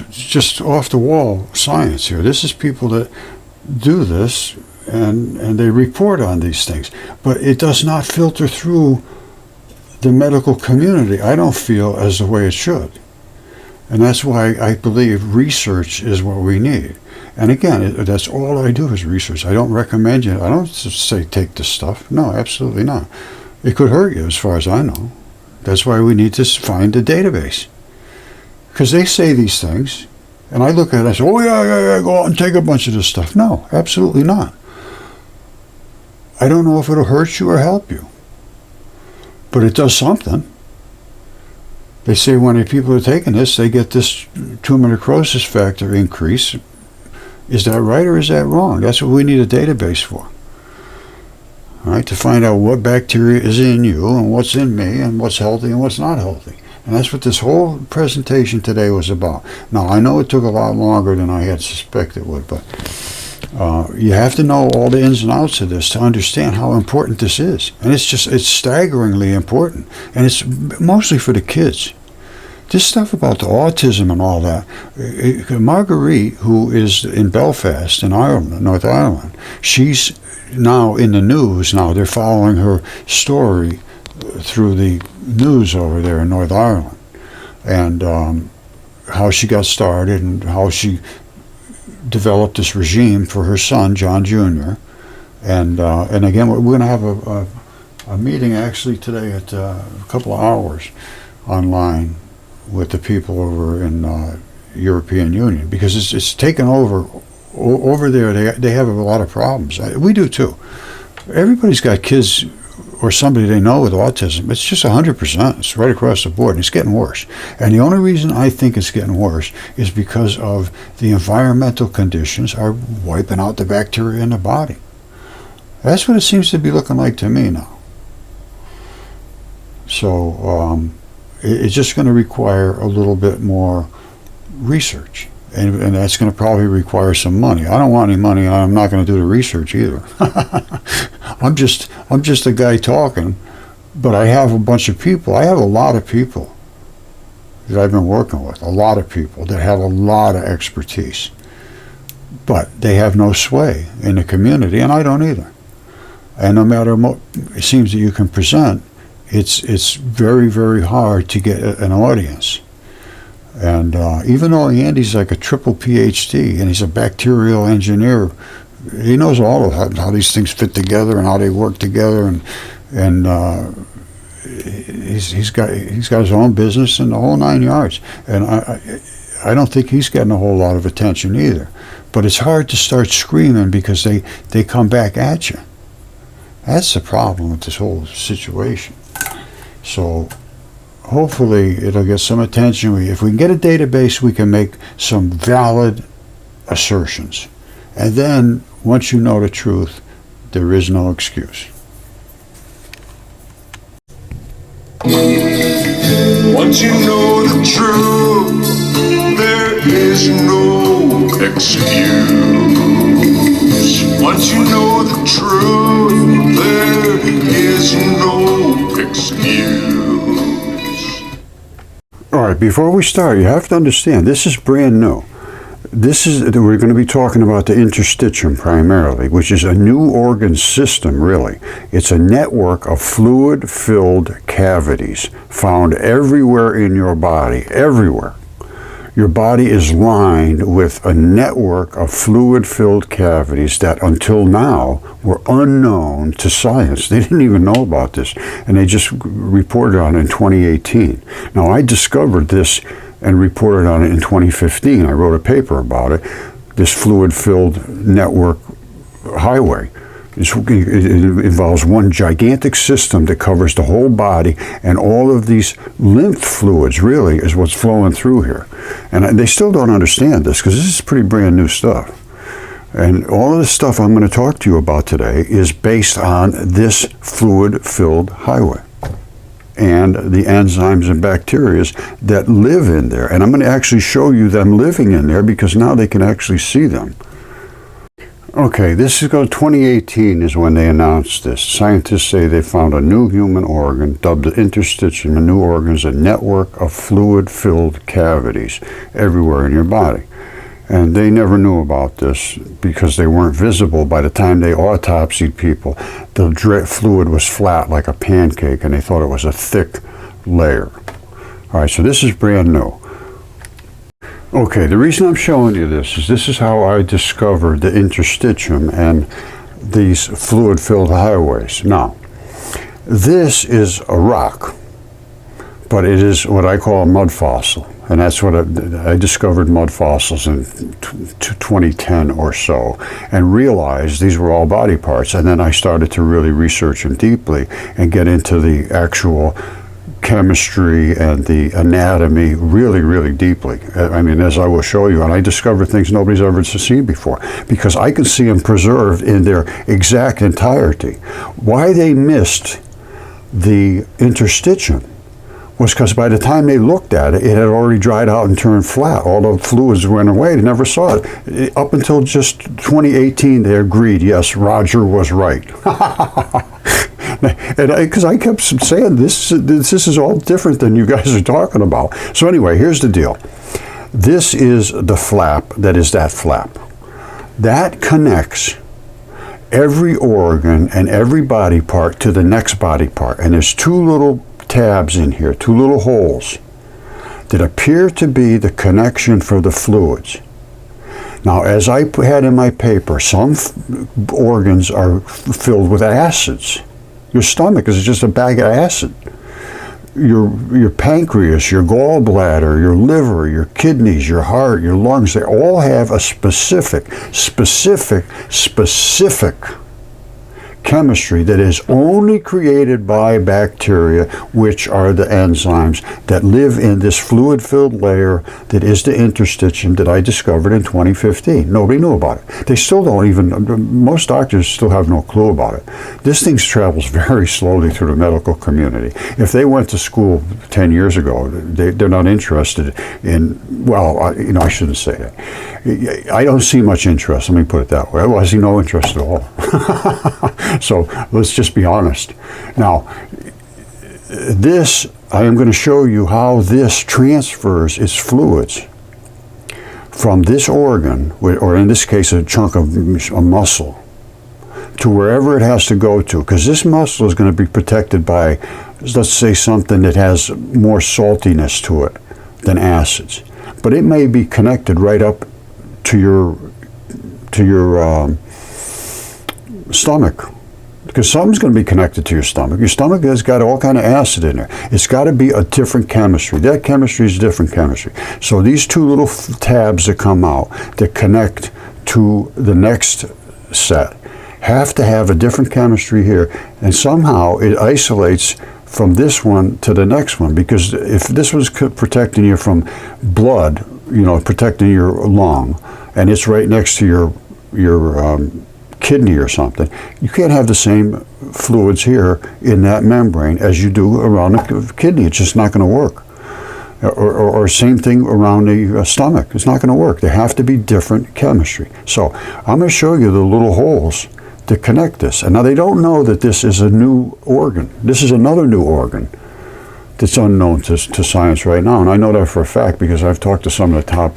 just off the wall science here. This is people that do this and they report on these things. But it does not filter through the medical community, I don't feel, as the way it should. And that's why I believe research is what we need. And again, that's all I do is research. I don't recommend you. I don't say take this stuff. No, absolutely not. It could hurt you as far as I know. That's why we need to find a database. Because they say these things, and I look at it and I say, oh yeah, go out and take a bunch of this stuff. No, absolutely not. I don't know if it'll hurt you or help you. But it does something. They say when people are taking this, they get this tumor necrosis factor increase. Is that right or is that wrong? That's what we need a database for. All right, to find out what bacteria is in you and what's in me and what's healthy and what's not healthy. And that's what this whole presentation today was about. Now, I know it took a lot longer than I had suspected it would, but you have to know all the ins and outs of this to understand how important this is. And it's staggeringly important. And it's mostly for the kids. This stuff about the autism and all that, Marguerite, who is in Belfast in Ireland, North Ireland, she's now in the news now. They're following her story through the news over there in North Ireland, and how she got started and how she developed this regime for her son, John Jr. And again, we're going to have a meeting actually today at a couple of hours online with the people over in European Union, because it's taken over there. They have a lot of problems. We do too. Everybody's got kids or somebody they know with autism. It's just 100%. It's right across the board, and it's getting worse. And the only reason I think it's getting worse is because of the environmental conditions are wiping out the bacteria in the body. That's what it seems to be looking like to me now. So It's just going to require a little bit more research. And that's going to probably require some money. I don't want any money, and I'm not going to do the research either. I'm just a guy talking, but I have a bunch of people. I have a lot of people that I've been working with, a lot of people that have a lot of expertise, but they have no sway in the community, and I don't either. And no matter what it seems that you can present, it's very, very hard to get an audience. And even though Andy's like a triple PhD and he's a bacterial engineer, he knows all of how these things fit together and how they work together, and he's got his own business and the whole 9 yards. And I don't think he's getting a whole lot of attention either. But it's hard to start screaming because they come back at you. That's the problem with this whole situation. So hopefully it'll get some attention. If we can get a database, we can make some valid assertions. And then, once you know the truth, there is no excuse. Once you know the truth, there is no excuse. Once you know the truth, there is no excuse. All right, before we start, you have to understand, this is brand new. We're going to be talking about the interstitium primarily, which is a new organ system, really. It's a network of fluid-filled cavities found everywhere in your body, everywhere. Your body is lined with a network of fluid-filled cavities that until now were unknown to science. They didn't even know about this, and they just reported on it in 2018. Now, I discovered this and reported on it in 2015. I wrote a paper about it, this fluid-filled network highway. It involves one gigantic system that covers the whole body, and all of these lymph fluids really is what's flowing through here. And they still don't understand this because this is pretty brand new stuff. And all of the stuff I'm going to talk to you about today is based on this fluid-filled highway and the enzymes and bacteria that live in there. And I'm going to actually show you them living in there because now they can actually see them. Okay, this is 2018 is when they announced this. Scientists say they found a new human organ, dubbed the interstitium. A new organ is a network of fluid-filled cavities everywhere in your body. And they never knew about this because they weren't visible. By the time they autopsied people, the fluid was flat like a pancake, and they thought it was a thick layer. All right, so this is brand new. Okay, the reason I'm showing you this is how I discovered the interstitium and these fluid-filled highways. Now, this is a rock, but it is what I call a mud fossil. And that's what I discovered mud fossils in 2010 or so, and realized these were all body parts. And then I started to really research them deeply and get into the actual chemistry and the anatomy really, really deeply. I mean, as I will show you, and I discovered things nobody's ever seen before because I can see them preserved in their exact entirety. Why they missed the interstitium was because by the time they looked at it, it had already dried out and turned flat. All the fluids went away. They never saw it. Up until just 2018, they agreed, yes, Roger was right. And because I kept saying, this is all different than you guys are talking about. So anyway, here's the deal. This is the flap that is that flap. That connects every organ and every body part to the next body part. And there's two little tabs in here, two little holes that appear to be the connection for the fluids. Now, as I had in my paper, some organs are filled with acids. Your stomach is just a bag of acid. Your pancreas, your gallbladder, your liver, your kidneys, your heart, your lungs, they all have a specific chemistry that is only created by bacteria, which are the enzymes that live in this fluid-filled layer that is the interstitium that I discovered in 2015. Nobody knew about it. They still don't even, most doctors still have no clue about it. This thing travels very slowly through the medical community. If they went to school 10 years ago, they're not interested in, well, I shouldn't say that. I don't see much interest, let me put it that way. Well, I see no interest at all. So let's just be honest. Now, this, I am going to show you how this transfers its fluids from this organ, or in this case a chunk of a muscle, to wherever it has to go to, because this muscle is going to be protected by, let's say, something that has more saltiness to it than acids. But it may be connected right up to your stomach, because something's going to be connected to your stomach. Your stomach has got all kind of acid in there. It's got to be a different chemistry. That chemistry is different chemistry. So these two little tabs that come out that connect to the next set have to have a different chemistry here, and somehow it isolates from this one to the next one, because if this was protecting you from blood, protecting your lung, and it's right next to your kidney or something, you can't have the same fluids here in that membrane as you do around the kidney. It's just not going to work. Or same thing around the stomach. It's not going to work. They have to be different chemistry. So I'm going to show you the little holes that connect this. And now they don't know that this is a new organ. This is another new organ that's unknown to science right now. And I know that for a fact because I've talked to some of the top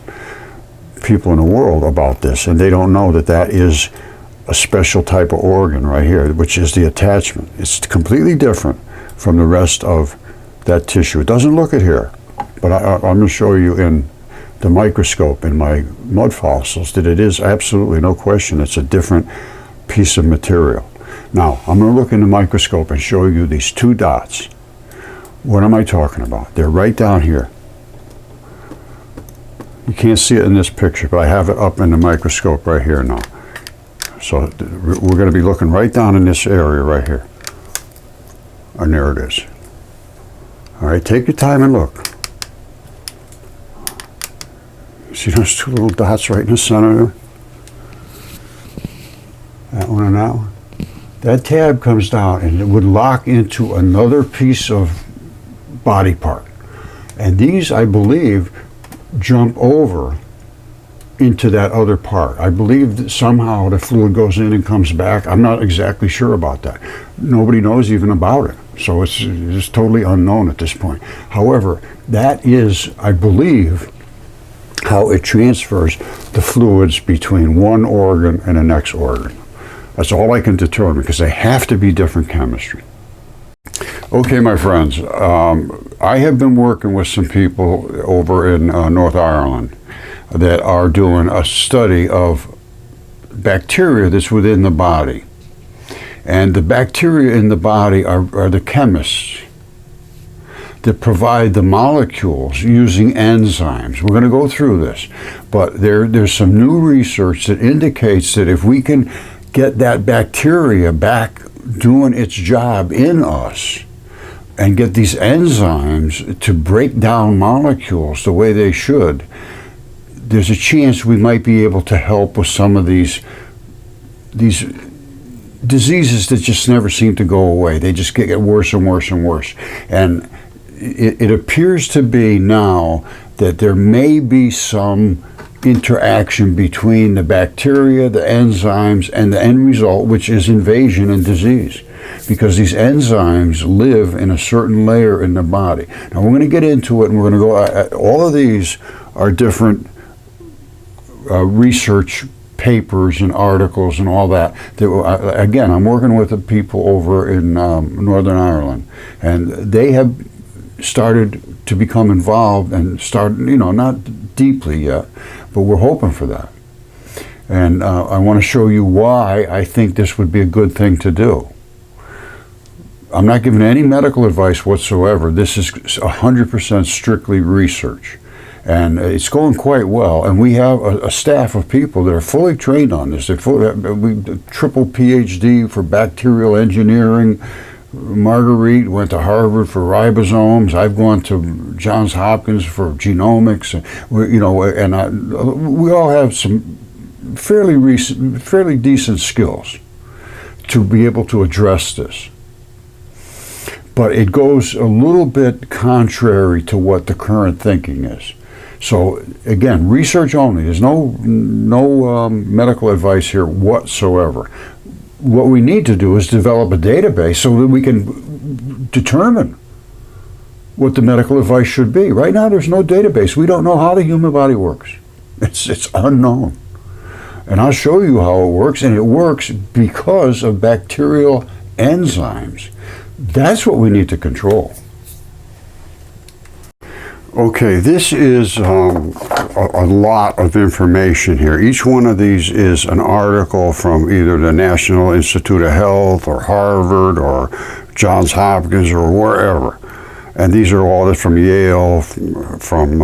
people in the world about this, and they don't know that that is a special type of organ right here, which is the attachment. It's completely different from the rest of that tissue. It doesn't look it here, but I'm going to show you in the microscope in my mud fossils that it is absolutely, no question, it's a different piece of material. Now, I'm going to look in the microscope and show you these two dots. What am I talking about? They're right down here. You can't see it in this picture, but I have it up in the microscope right here now. So we're going to be looking right down in this area right here. And there it is. All right, take your time and look. See those two little dots right in the center there? That one and that one. That tab comes down and it would lock into another piece of body part. And these, I believe, jump over into that other part. I believe that somehow the fluid goes in and comes back. I'm not exactly sure about that. Nobody knows even about it. So it's totally unknown at this point. However, that is, I believe, how it transfers the fluids between one organ and the next organ. That's all I can determine, because they have to be different chemistry. Okay, my friends, I have been working with some people over in North Ireland that are doing a study of bacteria that's within the body. And the bacteria in the body are the chemists that provide the molecules using enzymes. We're going to go through this, but there's some new research that indicates that if we can get that bacteria back doing its job in us and get these enzymes to break down molecules the way they should, there's a chance we might be able to help with some of these diseases that just never seem to go away. They just get worse and worse and worse. And it appears to be now that there may be some interaction between the bacteria, the enzymes, and the end result, which is invasion and disease, because these enzymes live in a certain layer in the body. Now we're going to get into it, and we're going to go, all of these are different research papers and articles and all that. Again, I'm working with the people over in Northern Ireland, and they have started to become involved and start, not deeply yet, but we're hoping for that. And I want to show you why I think this would be a good thing to do. I'm not giving any medical advice whatsoever. This is 100% strictly research. And it's going quite well. And we have a staff of people that are fully trained on this. We triple PhD for bacterial engineering. Marguerite went to Harvard for ribosomes. I've gone to Johns Hopkins for genomics. We all have some fairly decent skills to be able to address this. But it goes a little bit contrary to what the current thinking is. So again, research only. There's no medical advice here whatsoever. What we need to do is develop a database so that we can determine what the medical advice should be. Right now, there's no database. We don't know how the human body works. It's unknown. And I'll show you how it works, and it works because of bacterial enzymes. That's what we need to control. Okay, this is a lot of information here. Each one of these is an article from either the National Institute of Health or Harvard or Johns Hopkins or wherever. And these are all from Yale, from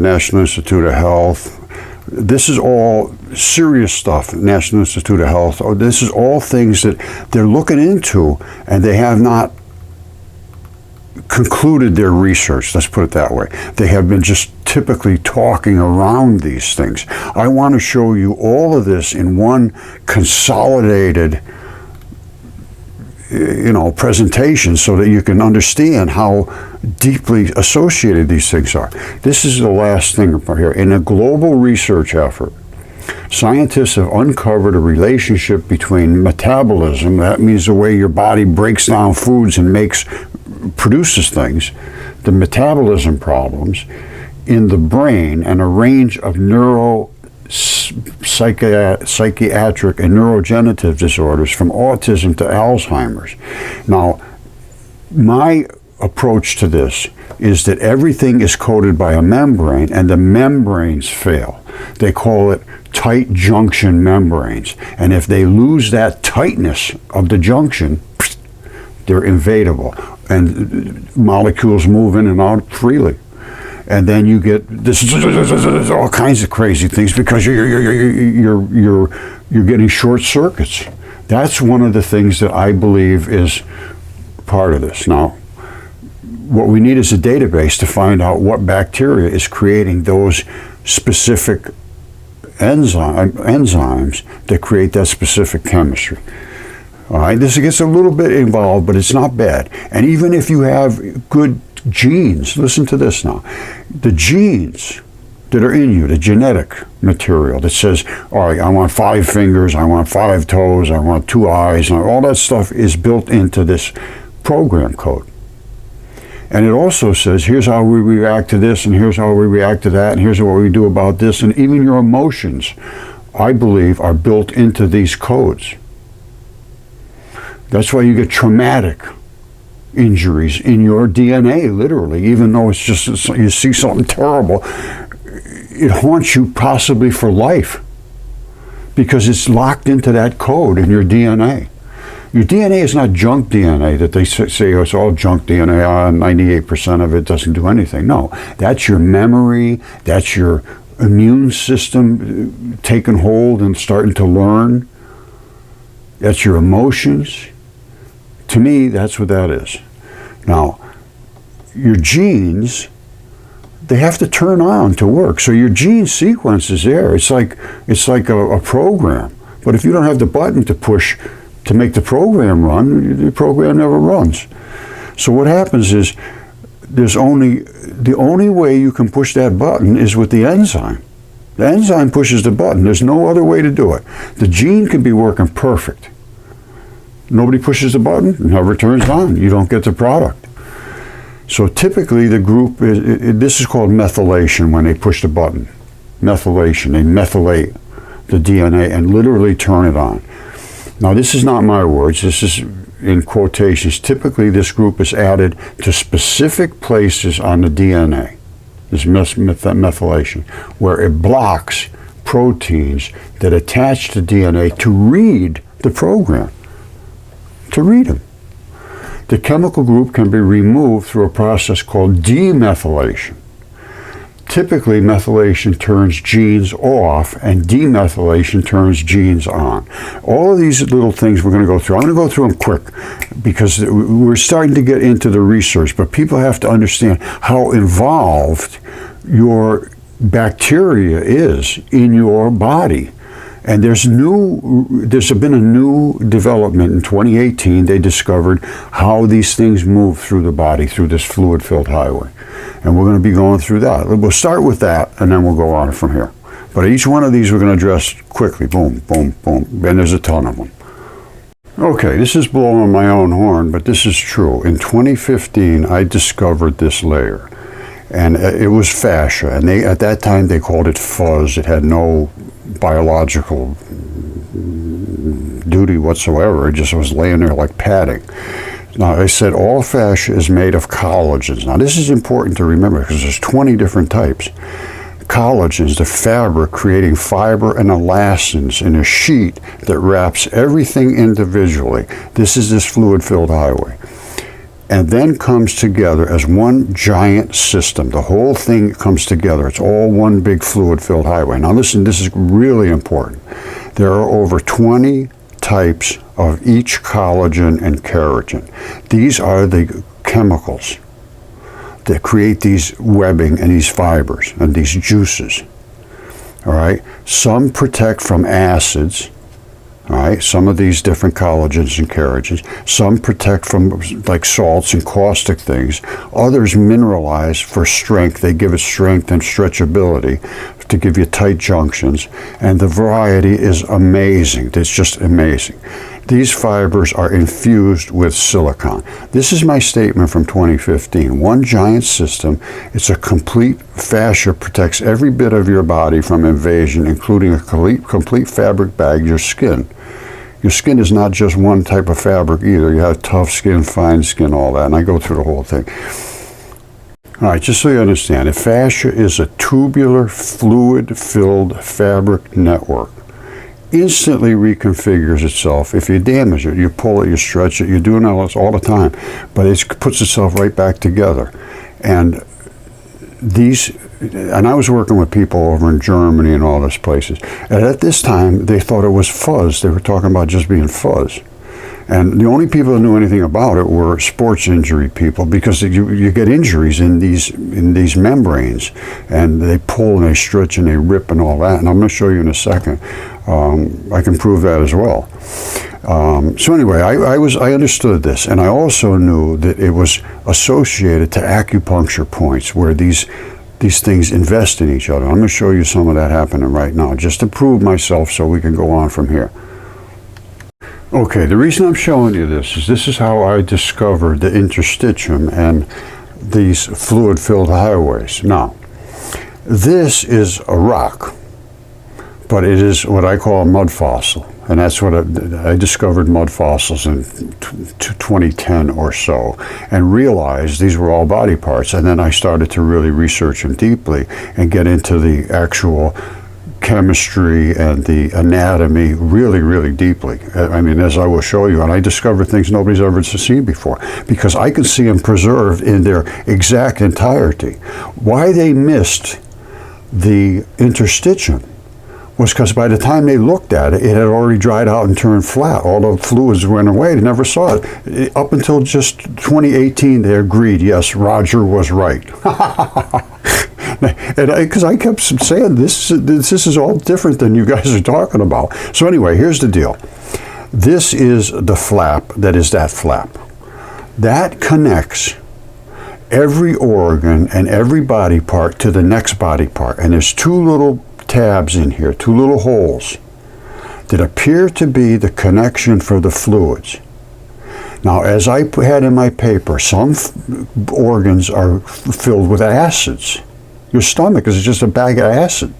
National Institute of Health. This is all serious stuff, National Institute of Health. This is all things that they're looking into, and they have not concluded their research, let's put it that way. They have been just typically talking around these things. I want to show you all of this in one consolidated presentation so that you can understand how deeply associated these things are. This is the last thing right here. In a global research effort, scientists have uncovered a relationship between metabolism, that means the way your body breaks down foods and produces things, the metabolism problems in the brain, and a range of psychiatric and neurodegenerative disorders from autism to Alzheimer's. Now, my approach to this is that everything is coated by a membrane, and the membranes fail. They call it tight junction membranes. And if they lose that tightness of the junction, they're invadable, and molecules move in and out freely. And then you get all kinds of crazy things because you're getting short circuits. That's one of the things that I believe is part of this. Now, what we need is a database to find out what bacteria is creating those specific enzymes that create that specific chemistry. All right, this gets a little bit involved, but it's not bad. And even if you have good genes, listen to this now. The genes that are in you, the genetic material that says, all right, I want 5 fingers, I want 5 toes, I want 2 eyes, and all that stuff is built into this program code. And it also says, here's how we react to this, and here's how we react to that, and here's what we do about this. And even your emotions, I believe, are built into these codes. That's why you get traumatic injuries in your DNA, literally, even though it's just, you see something terrible, it haunts you possibly for life because it's locked into that code in your DNA. Your DNA is not junk DNA that they say, oh, it's all junk DNA, 98% of it doesn't do anything. No, that's your memory, that's your immune system taking hold and starting to learn. That's your emotions. To me, that's what that is. Now, your genes, they have to turn on to work. So your gene sequence is there. It's like a program. But if you don't have the button to push to make the program run, the program never runs. So what happens is the only way you can push that button is with the enzyme. The enzyme pushes the button. There's no other way to do it. The gene can be working perfect. Nobody pushes the button, it never turns on. You don't get the product. So typically the group, this is called methylation when they push the button. Methylation, they methylate the DNA and literally turn it on. Now this is not my words, this is in quotations. Typically this group is added to specific places on the DNA, this methylation, where it blocks proteins that attach to DNA to read the program. To read them. The chemical group can be removed through a process called demethylation. typically methylation turns genes off and demethylation turns genes on. All of these little things we're going to go through. I'm going to go through them quick because we're starting to get into the research, but people have to understand how involved your bacteria is in your body. And there's been a new development in 2018. They discovered how these things move through the body, through this fluid-filled highway. And we're going to be going through that. We'll start with that, and then we'll go on from here. But each one of these we're going to address quickly. Boom, boom, boom. And there's a ton of them. Okay, this is blowing my own horn, but this is true. In 2015, I discovered this layer. And it was fascia. And at that time, they called it fuzz. It had no biological duty whatsoever. It just was laying there like padding. Now, I said all fascia is made of collagens. Now, this is important to remember because there's 20 different types. Collagen is the fabric creating fiber and elastins in a sheet that wraps everything individually. This is this fluid-filled highway. And then comes together as one giant system. The whole thing comes together. It's all one big fluid-filled highway. Now listen, this is really important. There are over 20 types of each collagen and keratin. These are the chemicals that create these webbing and these fibers and these juices. All right? Some protect from acids. All right, some of these different collagens and keratins. Some protect from like salts and caustic things. Others mineralize for strength. They give it strength and stretchability to give you tight junctions. And the variety is amazing. It's just amazing. These fibers are infused with silicon. This is my statement from 2015. One giant system. It's a complete fascia, protects every bit of your body from invasion, including a complete fabric bag, your skin. Your skin is not just one type of fabric either. You have tough skin, fine skin, all that. And I go through the whole thing. All right, just so you understand, a fascia is a tubular, fluid-filled fabric network. Instantly reconfigures itself. If you damage it, you pull it, you stretch it, you're doing all this all the time, but it puts itself right back together. And I was working with people over in Germany and all those places, and at this time they thought it was fuzz. They were talking about just being fuzz. And the only people who knew anything about it were sports injury people, because you get injuries in these membranes, and they pull and they stretch and they rip and all that. And I'm going to show you in a second. I can prove that as well. So anyway, I understood this, and I also knew that it was associated to acupuncture points where these things invest in each other. I'm going to show you some of that happening right now, just to prove myself so we can go on from here. Okay, the reason I'm showing you this is how I discovered the interstitium and these fluid-filled highways. Now, this is a rock, but it is what I call a mudfossil, and that's what I discovered mud fossils in 2010 or so, and realized these were all body parts, and then I started to really research them deeply and get into the actual chemistry and the anatomy really, really deeply. I mean, as I will show you, and I discovered things nobody's ever seen before, because I can see them preserved in their exact entirety. Why they missed the interstitium was because by the time they looked at it, it had already dried out and turned flat. All the fluids went away. They never saw it. Up until just 2018, they agreed, yes, Roger was right. Because I kept saying this is all different than you guys are talking about. So anyway, here's the deal. This is the flap that is that flap. That connects every organ and every body part to the next body part. And there's two little tabs in here, two little holes that appear to be the connection for the fluids. Now, as I had in my paper, some organs are filled with acids. Your stomach is just a bag of acid.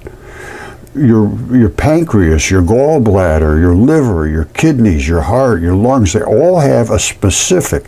Your pancreas, your gallbladder, your liver, your kidneys, your heart, your lungs, they all have a specific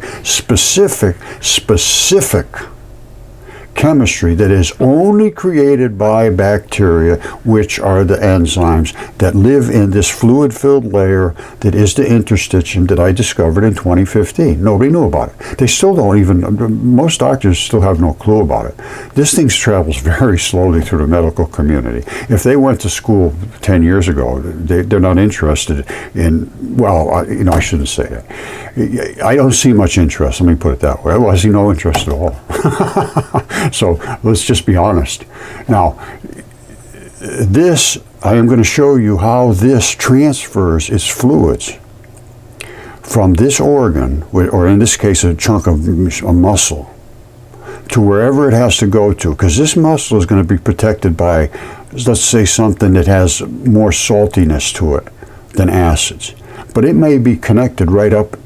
chemistry that is only created by bacteria, which are the enzymes that live in this fluid-filled layer that is the interstitium that I discovered in 2015. Nobody knew about it. They still don't even, most doctors still have no clue about it. This thing travels very slowly through the medical community. If they went to school 10 years ago, they're not interested in, well, I shouldn't say that. I don't see much interest, let me put it that way. Well, I see no interest at all. So let's just be honest. Now, this, I am going to show you how this transfers its fluids from this organ, or in this case a chunk of a muscle, to wherever it has to go to, because this muscle is going to be protected by, let's say, something that has more saltiness to it than acids. But it may be connected right up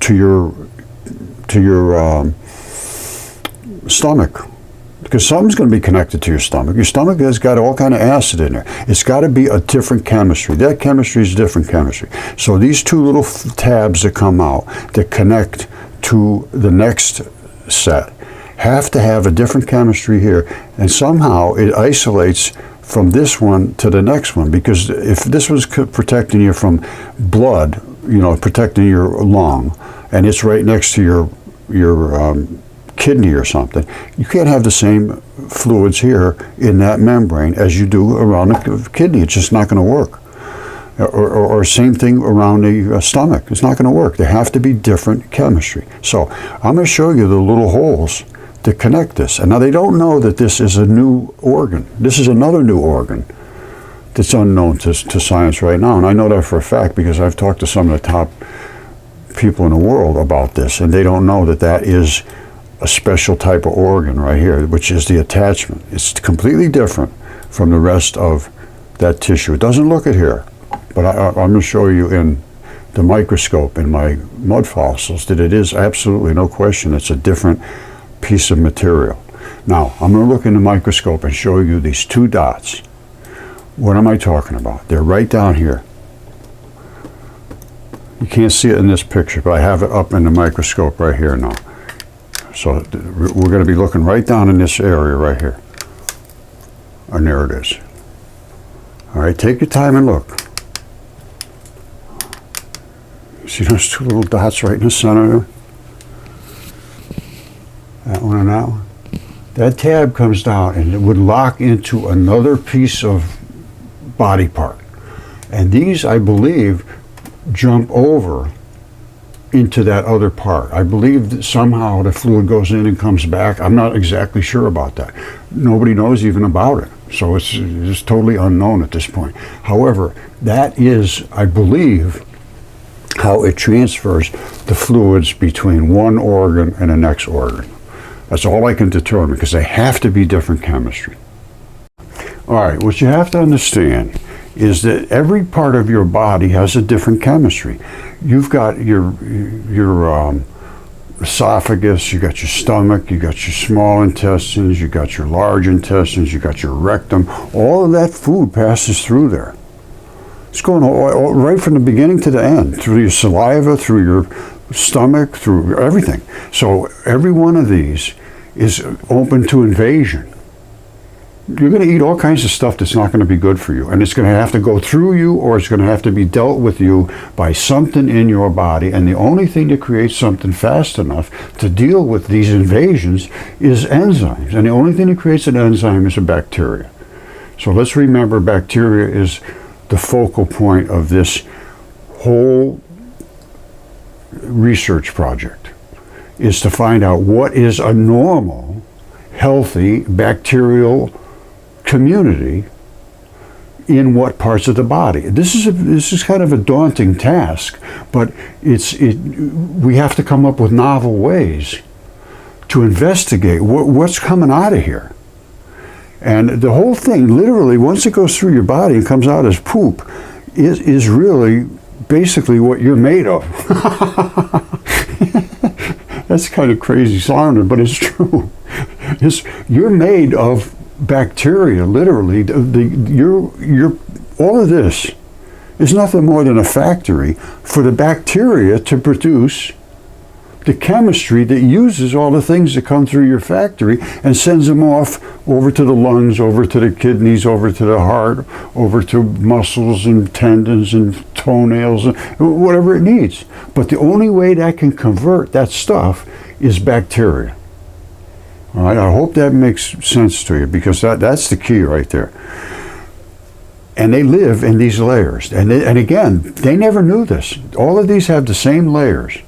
to your stomach, because something's going to be connected to your stomach. Your stomach has got all kind of acid in there. It's got to be a different chemistry. That chemistry is different chemistry. So these two little tabs that come out that connect to the next set have to have a different chemistry here, and somehow it isolates from this one to the next one, because if this was protecting you from blood, protecting your lung, and it's right next to your kidney or something, you can't have the same fluids here in that membrane as you do around the kidney. It's just not going to work. Or same thing around the stomach. It's not going to work. They have to be different chemistry. So I'm going to show you the little holes that connect this. And now they don't know that this is a new organ. This is another new organ that's unknown to science right now. And I know that for a fact because I've talked to some of the top people in the world about this, and they don't know that that is a special type of organ right here, which is the attachment. It's completely different from the rest of that tissue. It doesn't look it here, but I'm going to show you in the microscope in my mud fossils that it is absolutely, no question, it's a different piece of material. Now, I'm going to look in the microscope and show you these two dots. What am I talking about? They're right down here. You can't see it in this picture, but I have it up in the microscope right here now. So we're going to be looking right down in this area right here. And there it is. All right, take your time and look. See those two little dots right in the center? That one and that one. That tab comes down and it would lock into another piece of body part. And these, I believe, jump over into that other part. I believe that somehow the fluid goes in and comes back. I'm not exactly sure about that. Nobody knows even about it. So it's just totally unknown at this point. However, that is, I believe, how it transfers the fluids between one organ and the next organ. That's all I can determine, because they have to be different chemistry. All right, what you have to understand is that every part of your body has a different chemistry. You've got your esophagus, you got your stomach, you got your small intestines, you got your large intestines, you got your rectum. All of that food passes through there. It's going all right from the beginning to the end, through your saliva, through your stomach, through everything. So every one of these is open to invasion. You're going to eat all kinds of stuff that's not going to be good for you, and it's going to have to go through you, or it's going to have to be dealt with you by something in your body. And the only thing that creates something fast enough to deal with these invasions is enzymes, and the only thing that creates an enzyme is a bacteria. So let's remember, bacteria is the focal point of this whole research project, is to find out what is a normal, healthy bacterial community in what parts of the body. This is kind of a daunting task, but we have to come up with novel ways to investigate what's coming out of here. And the whole thing, literally, once it goes through your body and comes out as poop, is really basically what you're made of. That's kind of crazy sounding, but it's true. You're made of bacteria, literally. All of this is nothing more than a factory for the bacteria to produce the chemistry that uses all the things that come through your factory and sends them off over to the lungs, over to the kidneys, over to the heart, over to muscles and tendons and toenails and whatever it needs. But the only way that can convert that stuff is bacteria. All right, I hope that makes sense to you, because that's the key right there. And they live in these layers. And again, they never knew this. All of these have the same layers.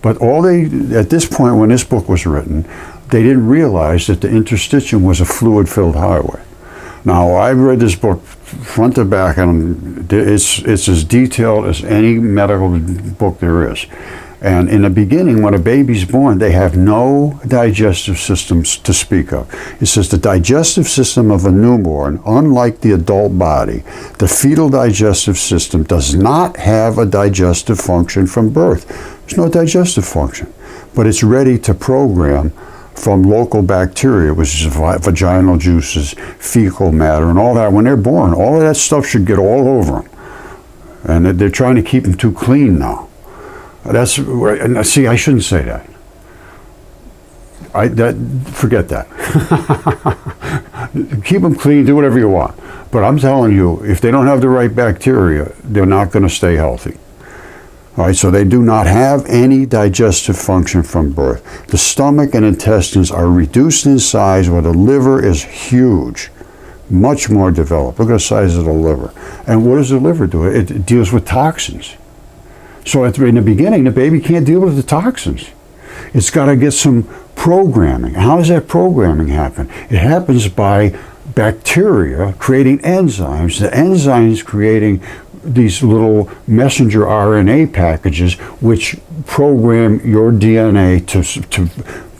But at this point when this book was written, they didn't realize that the interstitium was a fluid-filled highway. Now, I've read this book front to back, and it's as detailed as any medical book there is. And in the beginning, when a baby's born, they have no digestive systems to speak of. It says the digestive system of a newborn, unlike the adult body, the fetal digestive system does not have a digestive function from birth. There's no digestive function, but it's ready to program from local bacteria, which is vaginal juices, fecal matter, and all that. When they're born, all of that stuff should get all over them. And they're trying to keep them too clean now. See, I shouldn't say that. Forget that. Keep them clean, do whatever you want. But I'm telling you, if they don't have the right bacteria, they're not going to stay healthy. All right, so they do not have any digestive function from birth. The stomach and intestines are reduced in size, while the liver is huge, much more developed. Look at the size of the liver. And what does the liver do? It deals with toxins. So in the beginning, the baby can't deal with the toxins. It's got to get some programming. How does that programming happen? It happens by bacteria creating enzymes. The enzymes creating these little messenger RNA packages which program your DNA to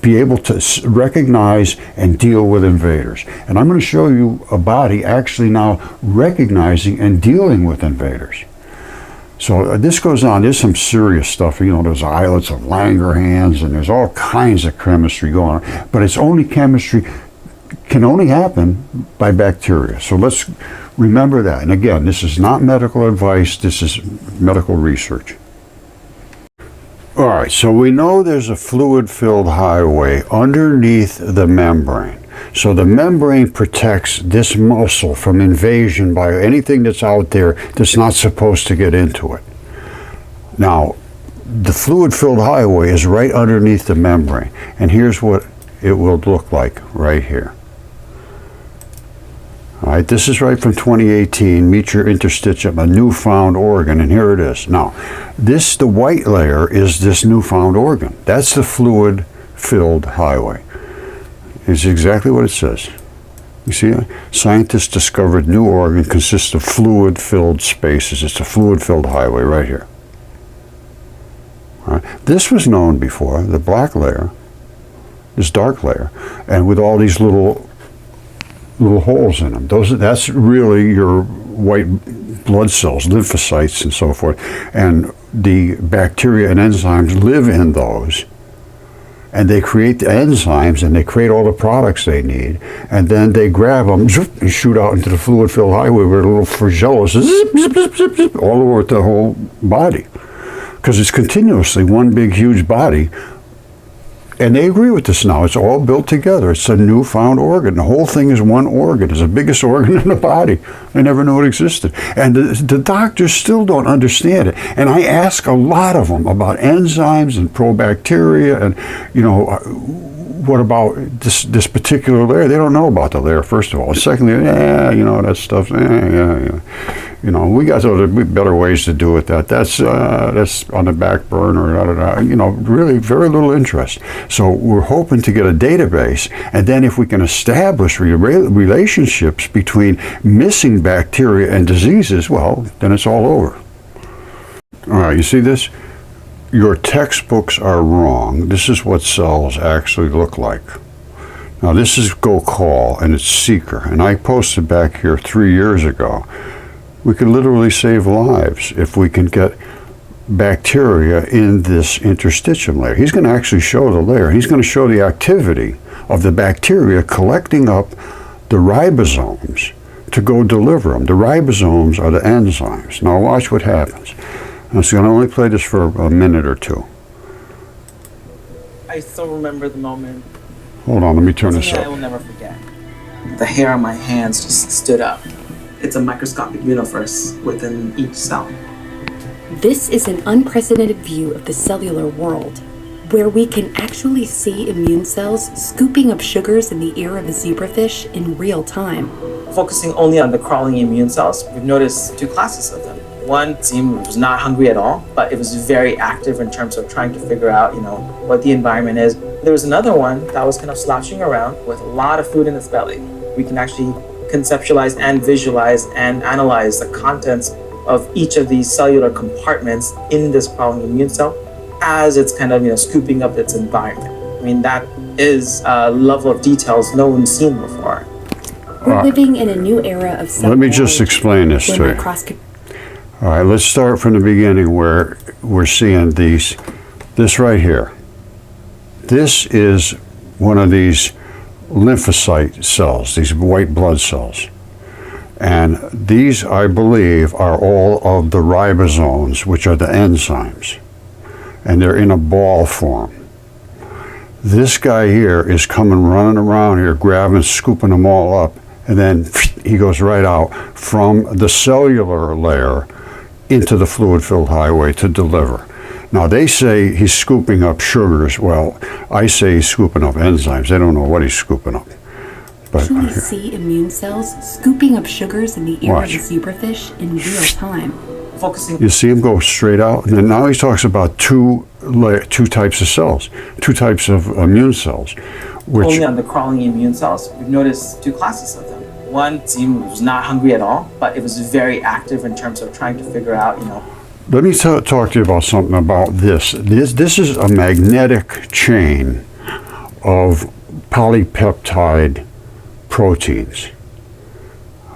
be able to recognize and deal with invaders. And I'm going to show you a body actually now recognizing and dealing with invaders. So this goes on. There's some serious stuff. You know, there's islets of Langerhans, and there's all kinds of chemistry going on. But it's only chemistry can only happen by bacteria. So let's remember that. And again, this is not medical advice. This is medical research. All right. So we know there's a fluid-filled highway underneath the membrane. So the membrane protects this muscle from invasion by anything that's out there that's not supposed to get into it. Now, the fluid-filled highway is right underneath the membrane, and here's what it will look like right here. All right, this is right from 2018, Meet Your Interstitium, a newfound organ, and here it is. Now, the white layer is this newfound organ. That's the fluid-filled highway. It's exactly what it says. You see, scientists discovered new organ consists of fluid-filled spaces. It's a fluid-filled highway right here. All right. This was known before, the black layer, this dark layer, and with all these little holes in them. That's really your white blood cells, lymphocytes, and so forth. And the bacteria and enzymes live in those. And they create the enzymes, and they create all the products they need, and then they grab them and shoot out into the fluid-filled highway where the little flagellas zip, all over the whole body, because it's continuously one big, huge body. And they agree with this now. It's all built together. It's a newfound organ. The whole thing is one organ. It's the biggest organ in the body. They never knew it existed. And the doctors still don't understand it. And I ask a lot of them about enzymes and probacteria and, you know, what about this particular layer? They don't know about the layer, first of all. And secondly, you know, that stuff, you know, we got other better ways to do it. That's on the back burner, you know, really very little interest. So we're hoping to get a database, and then if we can establish relationships between missing bacteria and diseases, well, then it's all over. All right, you see this? Your textbooks are wrong. This is what cells actually look like. Now this is GoCall, and it's Seeker, and I posted back here 3 years ago. We could literally save lives if we can get bacteria in this interstitium layer. He's going to actually show the layer. He's going to show the activity of the bacteria collecting up the ribosomes to go deliver them. The ribosomes are the enzymes. Now watch what happens. I'm going to only play this for a minute or two. I still remember the moment. Hold on, let me turn this Something I up. will never forget. The hair on my hands just stood up. It's a microscopic universe within each cell. This is an unprecedented view of the cellular world, where we can actually see immune cells scooping up sugars in the ear of a zebrafish in real time. Focusing only on the crawling immune cells, we've noticed two classes of them. One team was not hungry at all, but it was very active in terms of trying to figure out, what the environment is. There was another one that was kind of slouching around with a lot of food in its belly. We can actually conceptualize and visualize and analyze the contents of each of these cellular compartments in this crawling immune cell as it's kind of, scooping up its environment. I mean, that is a level of details no one's seen before. We're living in a new era of cell Let me just biology, explain this where to you. microscopic All right, let's start from the beginning where we're seeing this right here. This is one of these lymphocyte cells, these white blood cells. And these, I believe, are all of the ribosomes, which are the enzymes. And they're in a ball form. This guy here is coming running around here, grabbing, scooping them all up, and then he goes right out from the cellular layer into the fluid-filled highway to deliver. Now, they say he's scooping up sugars. Well, I say he's scooping up enzymes. They don't know what he's scooping up. But actually see immune cells scooping up sugars in the ear Watch. of a zebrafish in real time. Focusing you see him go straight out. And then now he talks about two types of cells, two types of immune cells, which only on the crawling immune cells, we've noticed two classes of them. One team was not hungry at all, but it was very active in terms of trying to figure out, Let me talk to you about something about this. This is a magnetic chain of polypeptide proteins.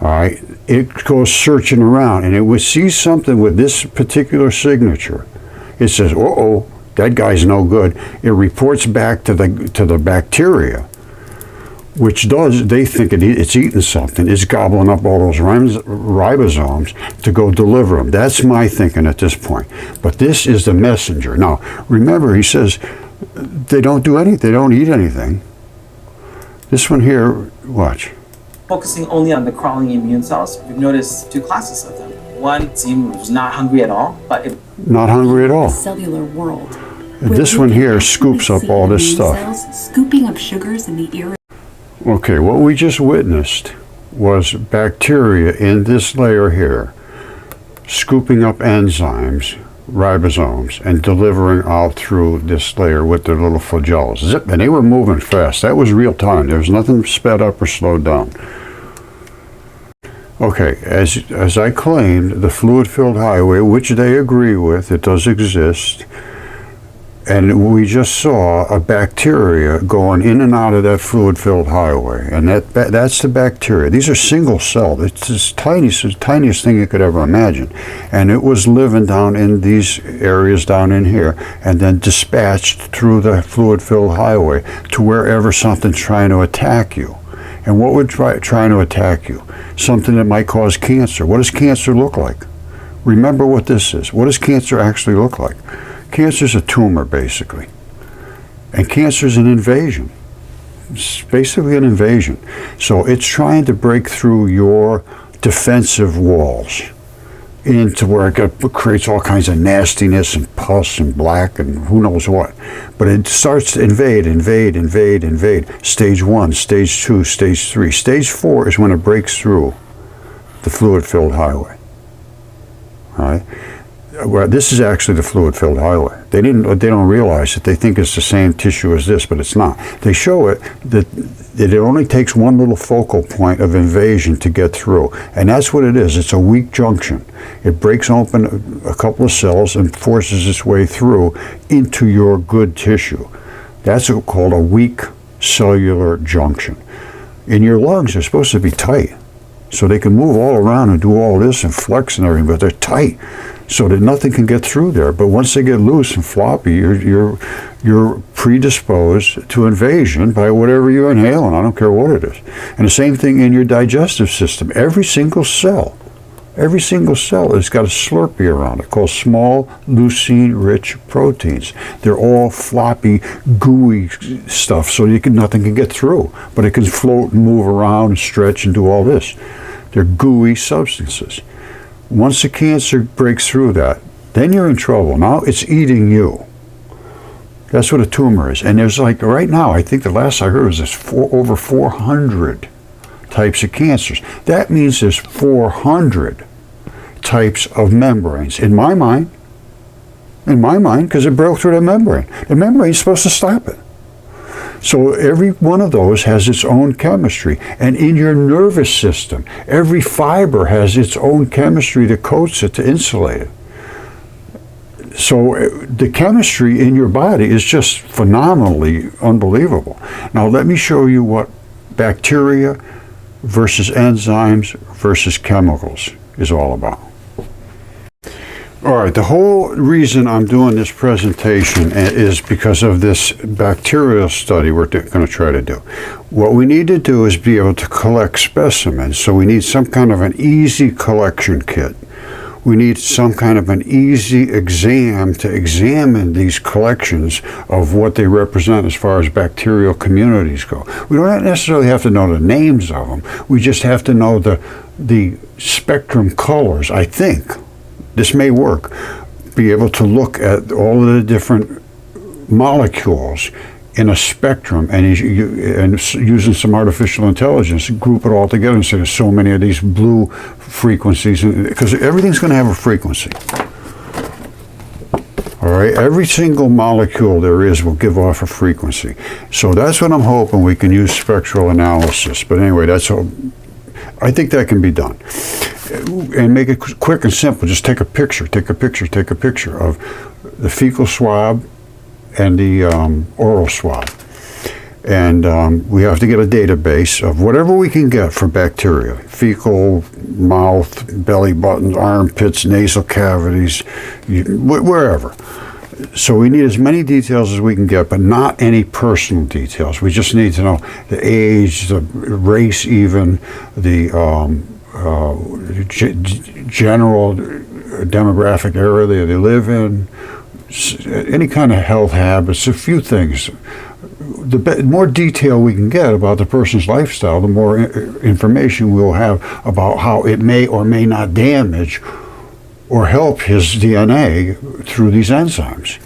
All right, it goes searching around, and it would see something with this particular signature. It says, "Uh-oh, that guy's no good." It reports back to the bacteria, which they think it's eating something. It's gobbling up all those ribosomes to go deliver them. That's my thinking at this point. But this is the messenger. Now, remember, he says they don't do anything. They don't eat anything. This one here, watch. Focusing only on the crawling immune cells, we've noticed two classes of them. One team was not hungry at all, but it Not hungry at all. Cellular world. And where this we one can here actually scoops up see all this immune stuff. cells scooping up sugars in the ear. Okay, what we just witnessed was bacteria in this layer here scooping up enzymes, ribosomes, and delivering out through this layer with their little flagellas. Zip, and they were moving fast. That was real time. There was nothing sped up or slowed down. Okay, as I claimed, the fluid-filled highway, which they agree with, it does exist, and we just saw a bacteria going in and out of that fluid-filled highway, and that's the bacteria. These are single-celled. It's the tiniest thing you could ever imagine, and it was living down in these areas down in here, and then dispatched through the fluid-filled highway to wherever something's trying to attack you. And what would trying to attack you? Something that might cause cancer. What does cancer look like? Remember what this is. What does cancer actually look like? Cancer is a tumor, basically. And cancer is an invasion. It's basically an invasion. So it's trying to break through your defensive walls into where it creates all kinds of nastiness and pus and black and who knows what. But it starts to invade. Stage 1, stage 2, stage 3. Stage 4 is when it breaks through the fluid-filled highway. All right? Well, this is actually the fluid-filled highway. They don't realize it. They think it's the same tissue as this, but it's not. They show it that it only takes one little focal point of invasion to get through, and that's what it is. It's a weak junction. It breaks open a couple of cells and forces its way through into your good tissue. That's called a weak cellular junction. In your lungs, they're supposed to be tight, so they can move all around and do all this and flex and everything, but they're tight, so that nothing can get through there. But once they get loose and floppy, you're predisposed to invasion by whatever you're inhaling. I don't care what it is. And the same thing in your digestive system. Every single cell Every single cell has got a Slurpee around it called small leucine-rich proteins. They're all floppy, gooey stuff, so nothing can get through, but it can float and move around and stretch and do all this. They're gooey substances. Once the cancer breaks through that, then you're in trouble. Now it's eating you. That's what a tumor is. And there's like, right now, I think the last I heard was there's over 400 types of cancers. That means there's 400 types of membranes. In my mind, because it broke through the membrane. The membrane's supposed to stop it. So every one of those has its own chemistry. And in your nervous system, every fiber has its own chemistry that coats it to insulate it. So the chemistry in your body is just phenomenally unbelievable. Now let me show you what bacteria versus enzymes versus chemicals is all about. All right, the whole reason I'm doing this presentation is because of this bacterial study we're going to try to do. What we need to do is be able to collect specimens, so we need some kind of an easy collection kit. We need some kind of an easy exam to examine these collections of what they represent as far as bacterial communities go. We don't necessarily have to know the names of them. We just have to know the spectrum colors, I think. This may work. Be able to look at all of the different molecules in a spectrum and using some artificial intelligence, group it all together and say there's so many of these blue frequencies, because everything's going to have a frequency. All right, every single molecule there is will give off a frequency. So that's what I'm hoping we can use spectral analysis. But anyway, that's all. I think that can be done. And make it quick and simple. Just take a picture of the fecal swab and the oral swab. And we have to get a database of whatever we can get for bacteria. Fecal, mouth, belly buttons, armpits, nasal cavities, wherever. So we need as many details as we can get, but not any personal details. We just need to know the age, the race even, the general demographic area they live in, any kind of health habits, a few things. The more detail we can get about the person's lifestyle, the more information we'll have about how it may or may not damage or help his DNA through these enzymes.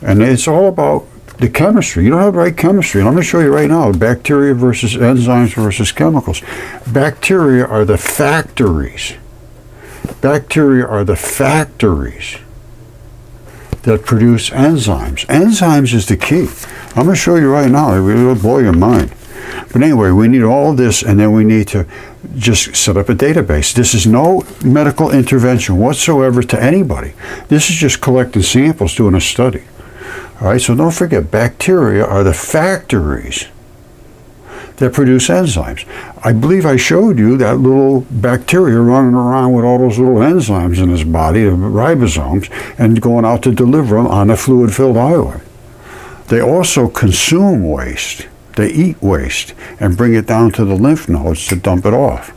And it's all about the chemistry. You don't have the right chemistry. And I'm going to show you right now, bacteria versus enzymes versus chemicals. Bacteria are the factories. Bacteria are the factories that produce enzymes. Enzymes is the key. I'm going to show you right now. It will blow your mind. But anyway, we need all this, and then we need to just set up a database. This is no medical intervention whatsoever to anybody. This is just collecting samples, doing a study. All right, so don't forget, bacteria are the factories that produce enzymes. I believe I showed you that little bacteria running around with all those little enzymes in his body, the ribosomes, and going out to deliver them on a fluid-filled highway. They also consume waste. They eat waste and bring it down to the lymph nodes to dump it off.